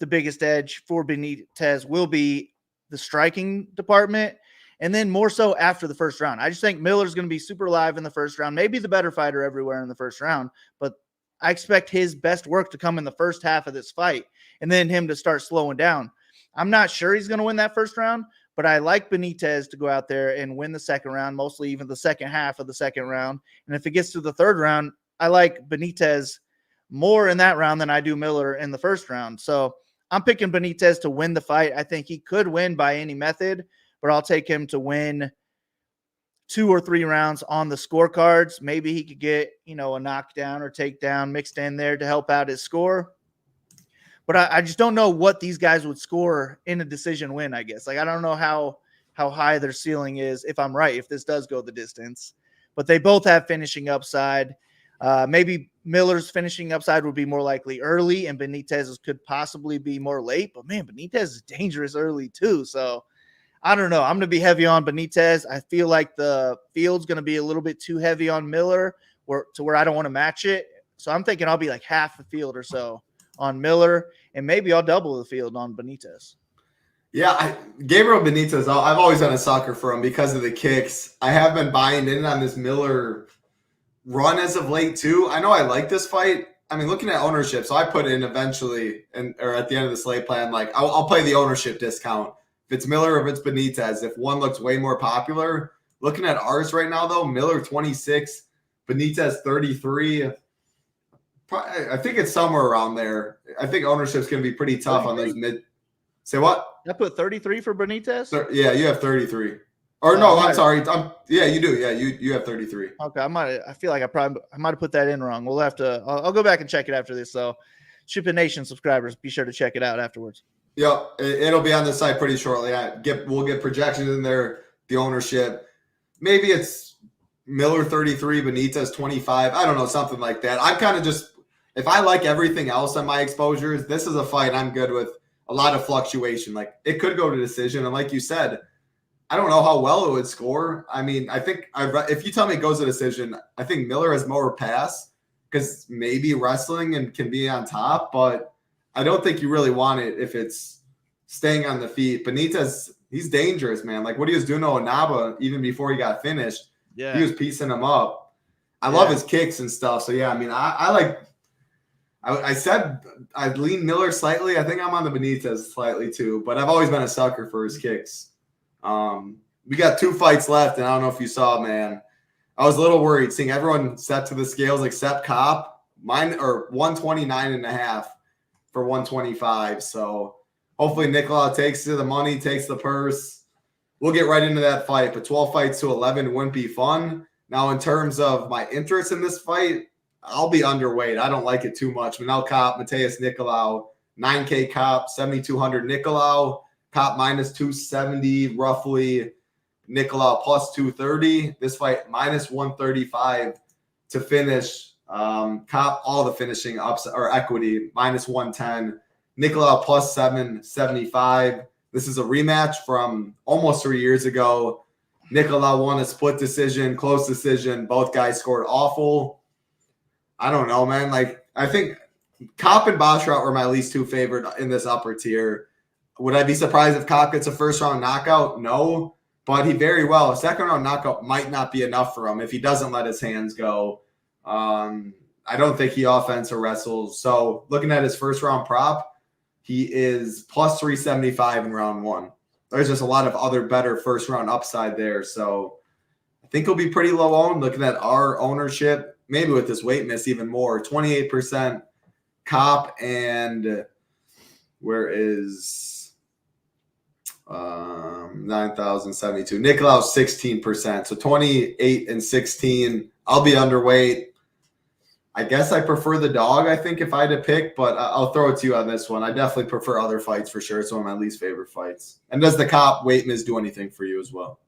Speaker 3: the biggest edge for Benitez will be the striking department, and then more so after the first round. I just think Miller's going to be super live in the first round, maybe the better fighter everywhere in the first round, but I expect his best work to come in the first half of this fight and then him to start slowing down. I'm not sure he's going to win that first round, but I like Benitez to go out there and win the second round, mostly even the second half of the second round. And if it gets to the third round, I like Benitez more in that round than I do Miller in the first round. So I'm picking Benitez to win the fight. I think he could win by any method, but I'll take him to win 2 or 3 rounds on the scorecards. Maybe he could get, a knockdown or takedown mixed in there to help out his score. But I just don't know what these guys would score in a decision win, I guess. Like, I don't know how high their ceiling is, if I'm right, if this does go the distance. But they both have finishing upside. Maybe Miller's finishing upside would be more likely early, and Benitez's could possibly be more late. But, man, Benitez is dangerous early too. So, I don't know. I'm going to be heavy on Benitez. I feel like the field's going to be a little bit too heavy on Miller to where I don't want to match it. So I'm thinking I'll be like half the field or so on Miller, and maybe I'll double the field on Benitez.
Speaker 2: Yeah, Gabriel Benitez, I've always been a sucker for him because of the kicks. I have been buying in on this Miller run as of late too. I know I like this fight. I mean, looking at ownership, so I put in eventually, or at the end of the slate plan, like I'll play the ownership discount. If it's Miller or if it's Benitez, if one looks way more popular. Looking at ours right now, though, Miller 26, Benitez 33. I think it's somewhere around there. I think ownership's going to be pretty tough 33? On those mid. Say what?
Speaker 3: I put 33 for Benitez?
Speaker 2: Yeah, you have 33. Or no, I'm sorry. Yeah, you do. Yeah, you have 33.
Speaker 3: Okay, I feel like I might have put that in wrong. We'll have to. I'll go back and check it after this. So, Shipping Nation subscribers, be sure to check it out afterwards.
Speaker 2: Yep, it'll be on the site pretty shortly. We'll get projections in there, the ownership. Maybe it's Miller 33, Benitez 25. I don't know, something like that. I'm kind of just, if I like everything else on my exposures, this is a fight I'm good with. A lot of fluctuation. Like, it could go to decision. And like you said, I don't know how well it would score. I mean, I think if you tell me it goes to decision, I think Miller has more pass because maybe wrestling and can be on top, but I don't think you really want it if it's staying on the feet. Benitez, he's dangerous, man. Like what he was doing to Onaba even before he got finished, he was piecing him up. I love his kicks and stuff. So yeah, I mean, I said I'd lean Miller slightly. I think I'm on the Benitez slightly too, but I've always been a sucker for his kicks. We got 2 fights left, and I don't know if you saw, man. I was a little worried seeing everyone set to the scales except Cop. Mine are 129.5 for 125. So hopefully Nikolas takes the money, takes the purse. We'll get right into that fight, but 12 fights to 11 wouldn't be fun. Now, in terms of my interest in this fight, I'll be underweight. I don't like it too much. Manel Cop, Mateus Nicolau, 9K Cop, 7,200 Nicolau, Cop minus 270 roughly, Nicolau plus 230. This fight minus 135 to finish. Cop all the finishing ups or equity minus 110. Nicolau plus 775. This is a rematch from almost 3 years ago. Nicolau won a split decision, close decision. Both guys scored awful. I don't know, man. Like, I think Cop and Basharat were my least 2 favorite in this upper tier. Would I be surprised if Cop gets a first-round knockout? No, but he very well. A second-round knockout might not be enough for him if he doesn't let his hands go. I don't think he offense or wrestles. So looking at his first-round prop, he is plus 375 in round 1. There's just a lot of other better first-round upside there. So I think he'll be pretty low owned. Looking at our ownership, maybe with this weight miss even more, 28% Cop, and where is 9,072? Nicolau 16%. So 28 and 16. I'll be underweight. I guess I prefer the dog, I think, if I had to pick, but I'll throw it to you on this one. I definitely prefer other fights for sure. It's one of my least favorite fights. And does the Cop weight miss do anything for you as well?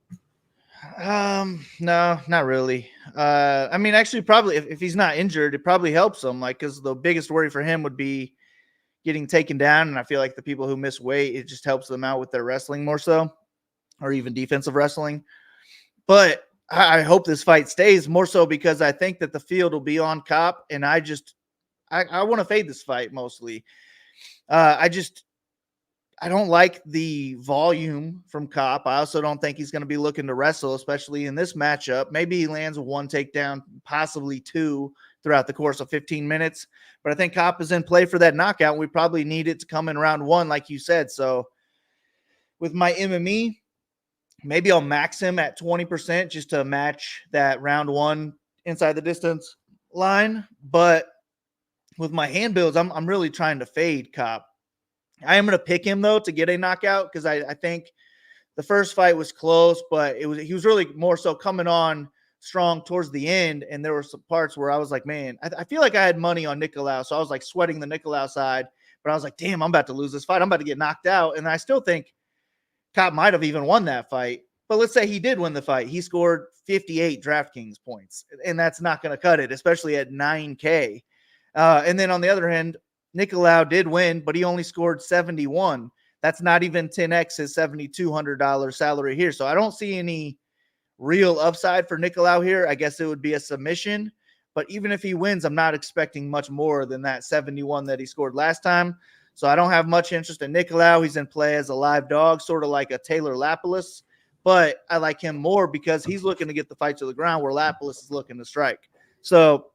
Speaker 3: No, not really. I mean, actually, probably if he's not injured, it probably helps him. Like, because the biggest worry for him would be getting taken down, and I feel like the people who miss weight, it just helps them out with their wrestling more so, or even defensive wrestling. But I hope this fight stays more so because I think that the field will be on Cop, and I want to fade this fight mostly. I don't like the volume from Cop. I also don't think he's going to be looking to wrestle, especially in this matchup. Maybe he lands 1 takedown, possibly 2 throughout the course of 15 minutes. But I think Cop is in play for that knockout. We probably need it to come in round 1, like you said. So with my MME, maybe I'll max him at 20% just to match that round 1 inside the distance line. But with my hand builds, I'm really trying to fade Cop. I am going to pick him, though, to get a knockout because I think the first fight was close, but he was really more so coming on strong towards the end, and there were some parts where I was like, man, I feel like I had money on Nikolas, so I was like sweating the Nikolas side, but I was like, damn, I'm about to lose this fight. I'm about to get knocked out, and I still think Cop might have even won that fight, but let's say he did win the fight. He scored 58 DraftKings points, and that's not going to cut it, especially at 9K. And then on the other hand, Nicolau did win, but he only scored 71. That's not even 10x his $7,200 salary here. So I don't see any real upside for Nicolau here. I guess it would be a submission, but even if he wins, I'm not expecting much more than that 71 that he scored last time. So I don't have much interest in Nicolau. He's in play as a live dog, sort of like a Taylor Lapilus, but I like him more because he's looking to get the fight to the ground where Lapilus is looking to strike. So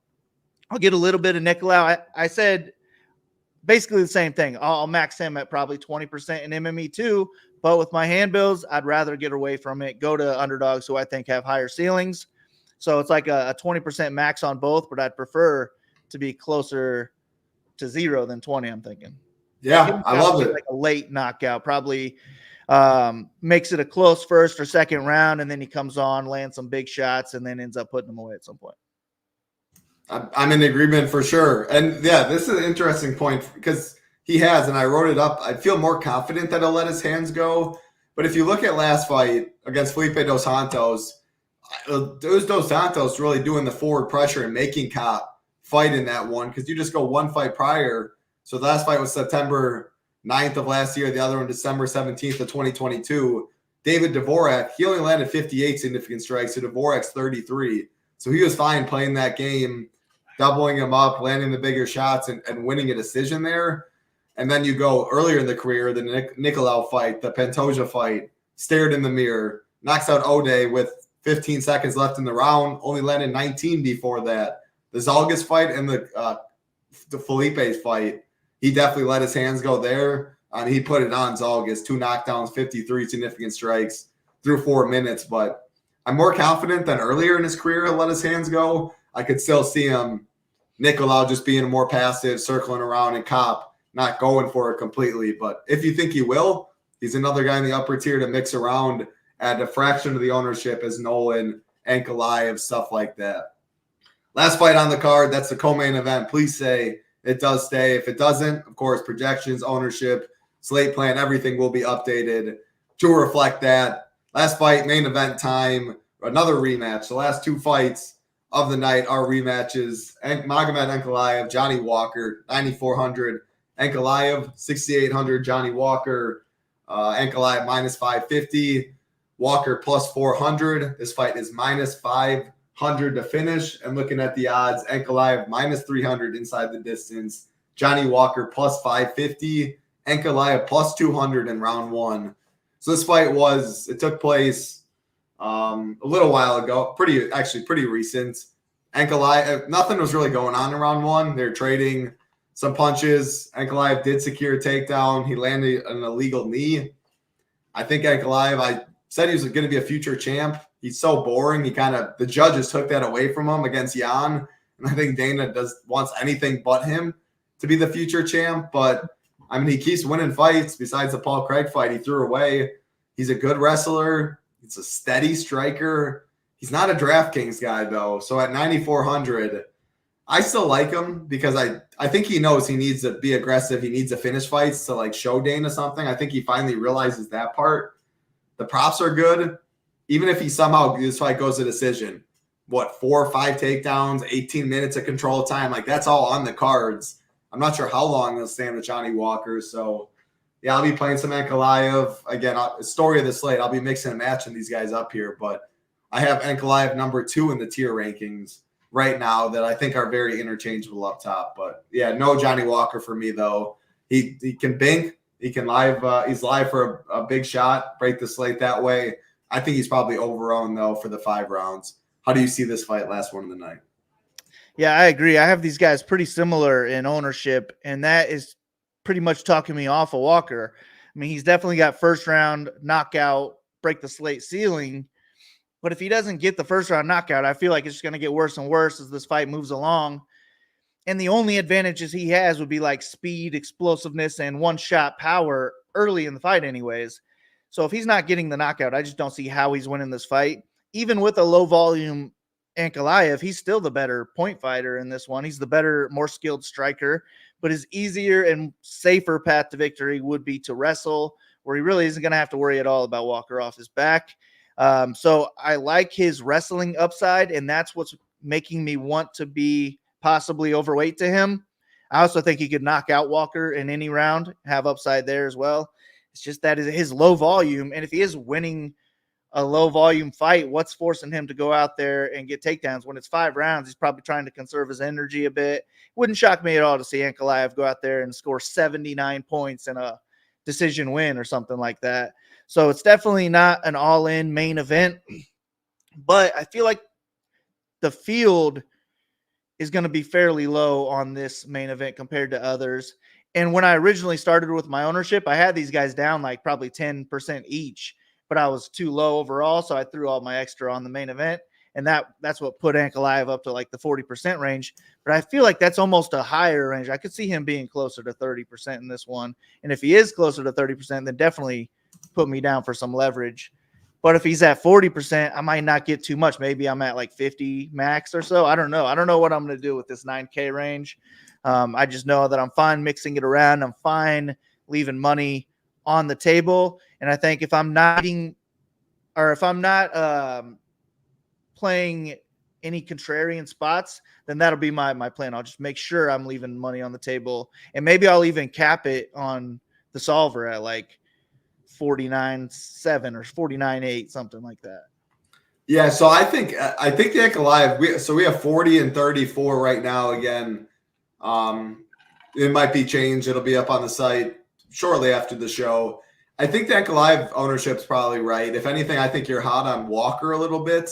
Speaker 3: I'll get a little bit of Nicolau. I said basically the same thing. I'll max him at probably 20% in MME too, but with my hand builds, I'd rather get away from it, go to underdogs who I think have higher ceilings. So it's like a 20% max on both, but I'd prefer to be closer to 0 than 20, I'm thinking.
Speaker 2: Yeah, I love it.
Speaker 3: Like a late knockout, probably makes it a close first or second round, and then he comes on, lands some big shots, and then ends up putting them away at some point.
Speaker 2: I'm in agreement for sure. And yeah, this is an interesting point because he has, and I wrote it up. I feel more confident that he'll let his hands go. But if you look at last fight against Felipe Dos Santos, it was Dos Santos really doing the forward pressure and making Cop fight in that one because you just go one fight prior. So the last fight was September 9th of last year. The other one, December 17th of 2022. David Dvorak, he only landed 58 significant strikes to Dvorak's 33. So he was fine playing that game, doubling him up, landing the bigger shots, and winning a decision there. And then you go earlier in the career, the Nikolas fight, the Pantoja fight, stared in the mirror, knocks out Ode with 15 seconds left in the round, only landed 19 before that. The Zalgas fight and the Felipe's fight, he definitely let his hands go there. He put it on Zalgas, 2 knockdowns, 53 significant strikes through 4 minutes. But I'm more confident than earlier in his career to let his hands go. I could still see him, Nikolas, just being more passive, circling around and cop, not going for it completely. But if you think he will, he's another guy in the upper tier to mix around at a fraction of the ownership as Nolan, Ankalaev, stuff like that. Last fight on the card, that's the co-main event. Please say it does stay. If it doesn't, of course, projections, ownership, slate plan, everything will be updated to reflect that. Last fight, main event time, another rematch. The last 2 fights of the night are rematches. Magomed Ankalaev, Johnny Walker, 9,400. Ankalaev, 6,800. Johnny Walker, Ankalaev minus 550. Walker plus 400. This fight is minus 500 to finish. And looking at the odds, Ankalaev minus 300 inside the distance. Johnny Walker plus 550. Ankalaev plus 200 in round 1. So this fight took place a little while ago, pretty recent. Ankalaev, nothing was really going on in round 1. They're trading some punches. Ankalaev did secure a takedown. He landed an illegal knee. I think Ankalaev, I said he was going to be a future champ. He's so boring. The judges took that away from him against Jan. And I think Dana wants anything but him to be the future champ. But I mean, he keeps winning fights. Besides the Paul Craig fight he threw away, he's a good wrestler. He's a steady striker. He's not a DraftKings guy, though. So at 9,400, I still like him because I think he knows he needs to be aggressive. He needs to finish fights to show Dana something. I think he finally realizes that part. The props are good. Even if he somehow, this fight goes to decision, 4 or 5 takedowns, 18 minutes of control time, that's all on the cards. I'm not sure how long they'll stand with Johnny Walker. So, yeah, I'll be playing some Ankalaev. Again, story of the slate. I'll be mixing and matching these guys up here. But I have Ankalaev number 2 in the tier rankings right now that I think are very interchangeable up top. But, yeah, no Johnny Walker for me, though. He can bink. He can he's live for a big shot, break the slate that way. I think he's probably over-owned, though, for the 5 rounds. How do you see this fight, last one of the night?
Speaker 3: Yeah, I agree. I have these guys pretty similar in ownership, and that is pretty much talking me off of Walker. I mean, he's definitely got first round knockout, break the slate ceiling. But if he doesn't get the first round knockout, I feel like it's just going to get worse and worse as this fight moves along. And the only advantages he has would be speed, explosiveness, and one-shot power early in the fight anyways. So if he's not getting the knockout, I just don't see how he's winning this fight. Even with a low-volume Ankalaev, he's still the better point fighter in this one. He's the better, more skilled striker. But his easier and safer path to victory would be to wrestle, where he really isn't going to have to worry at all about Walker off his back. So I like his wrestling upside, and that's what's making me want to be possibly overweight to him. I also think he could knock out Walker in any round, have upside there as well. It's just that his low volume, and if he is winning a low volume fight, what's forcing him to go out there and get takedowns? When it's 5 rounds, he's probably trying to conserve his energy a bit. Wouldn't shock me at all to see Ankalaev go out there and score 79 points in a decision win or something like that. So it's definitely not an all-in main event, but I feel like the field is going to be fairly low on this main event compared to others. And when I originally started with my ownership, I had these guys down probably 10% each, but I was too low overall, so I threw all my extra on the main event, and that's what put Ankalaev up to the 40% range. But I feel like that's almost a higher range. I could see him being closer to 30% in this one, and if he is closer to 30%, then definitely put me down for some leverage. But if he's at 40%, I might not get too much. Maybe I'm at 50 max or so. I don't know. I don't know what I'm going to do with this 9K range. I just know that I'm fine mixing it around. I'm fine leaving money on the table. And I think if I'm not playing any contrarian spots, then that'll be my plan. I'll just make sure I'm leaving money on the table. And maybe I'll even cap it on the solver at 49.7 or 49.8, something like that.
Speaker 2: Yeah, so I think the Ankle Live. We have 40 and 34 right now. Again, it might be changed. It'll be up on the site shortly after the show. I think the Ankle Live ownership's probably right. If anything, I think you're hot on Walker a little bit.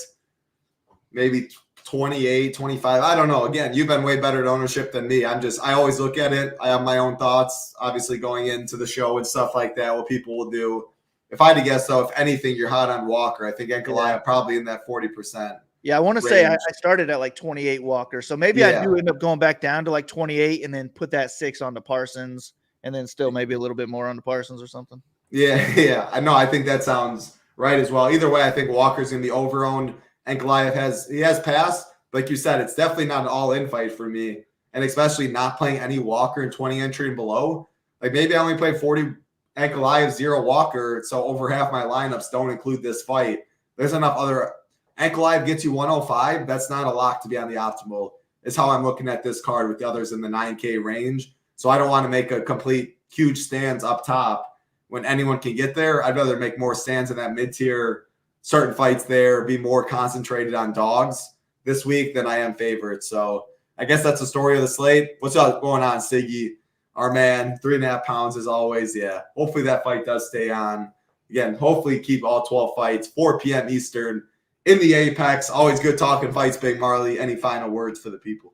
Speaker 2: Maybe 28, 25. I don't know. Again, you've been way better at ownership than me. I always look at it. I have my own thoughts, obviously, going into the show and stuff like that, what people will do. If I had to guess, though, if anything, you're hot on Walker. I think Ankalaev probably in that 40%.
Speaker 3: Yeah, I want to say I started at like 28 Walker. So maybe I do end up going back down to like 28 and then put that 6 onto Parsons and then still maybe a little bit more onto Parsons or something.
Speaker 2: Yeah. I know. I think that sounds right as well. Either way, I think Walker's going to be over-owned. Ankalaev has passed. Like you said, it's definitely not an all-in fight for me. And especially not playing any Walker in 20 entry and below. Like maybe I only play 40 Ankalaev, 0 Walker, so over half my lineups don't include this fight. There's enough other. Ankalaev gets you 105. That's not a lock to be on the optimal, is how I'm looking at this card with the others in the 9K range. So I don't want to make a complete huge stands up top when anyone can get there. I'd rather make more stands in that mid-tier, certain fights there, be more concentrated on dogs this week than I am favorites. So I guess that's the story of the slate. What's up going on, Siggy? Our man, 3.5 pounds as always. Yeah, hopefully that fight does stay on. Again, hopefully keep all 12 fights, 4 p.m. Eastern in the Apex. Always good talking fights, Big Marley. Any final words for the people?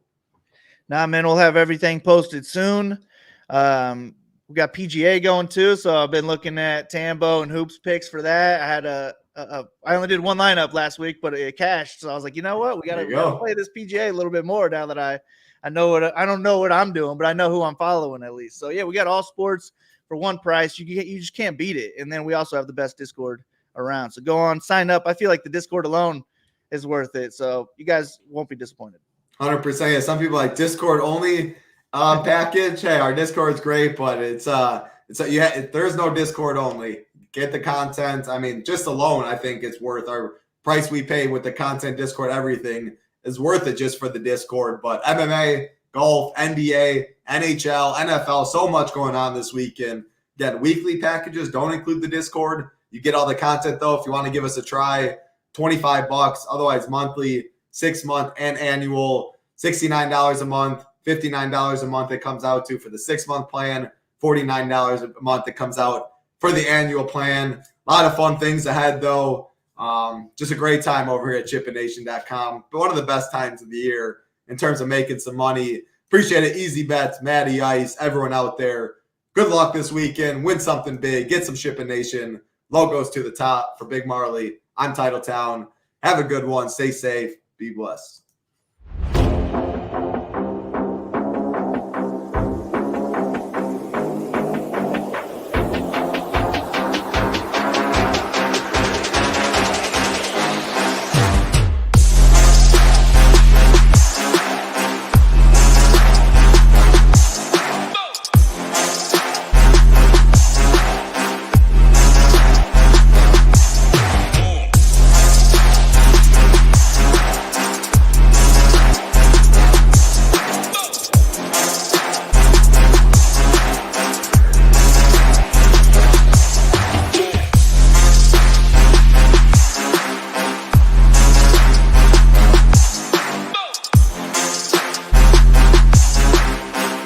Speaker 3: Nah, man, we'll have everything posted soon. We got PGA going too, so I've been looking at Tambo and Hoops picks for that. I had I only did one lineup last week, but it cashed. So I was like, you know what? We got to play this PGA a little bit more now that I know I don't know what I'm doing, but I know who I'm following at least. So yeah, we got all sports for one price. You just can't beat it. And then we also have the best Discord around. So go on, sign up. I feel like the Discord alone is worth it. So you guys won't be disappointed.
Speaker 2: 100%. Yeah, some people like Discord only package. Hey, our Discord's great, but there's no Discord only. Get the content. I mean, just alone, I think it's worth our price we pay with the content, Discord, everything is worth it just for the Discord. But MMA, golf, NBA, NHL, NFL, so much going on this weekend. Again, weekly packages don't include the Discord. You get all the content, though, if you want to give us a try, $25. Otherwise, monthly, 6-month, and annual, $69 a month, $59 a month it comes out to for the 6-month plan, $49 a month it comes out for the annual plan. A lot of fun things ahead, though. Just a great time over here at chippination.com. But one of the best times of the year in terms of making some money. Appreciate it. Easy bets, Matty Ice, everyone out there. Good luck this weekend. Win something big. Get some Shipping Nation logos to the top. For Big Marley, I'm Titletown. Have a good one. Stay safe. Be blessed.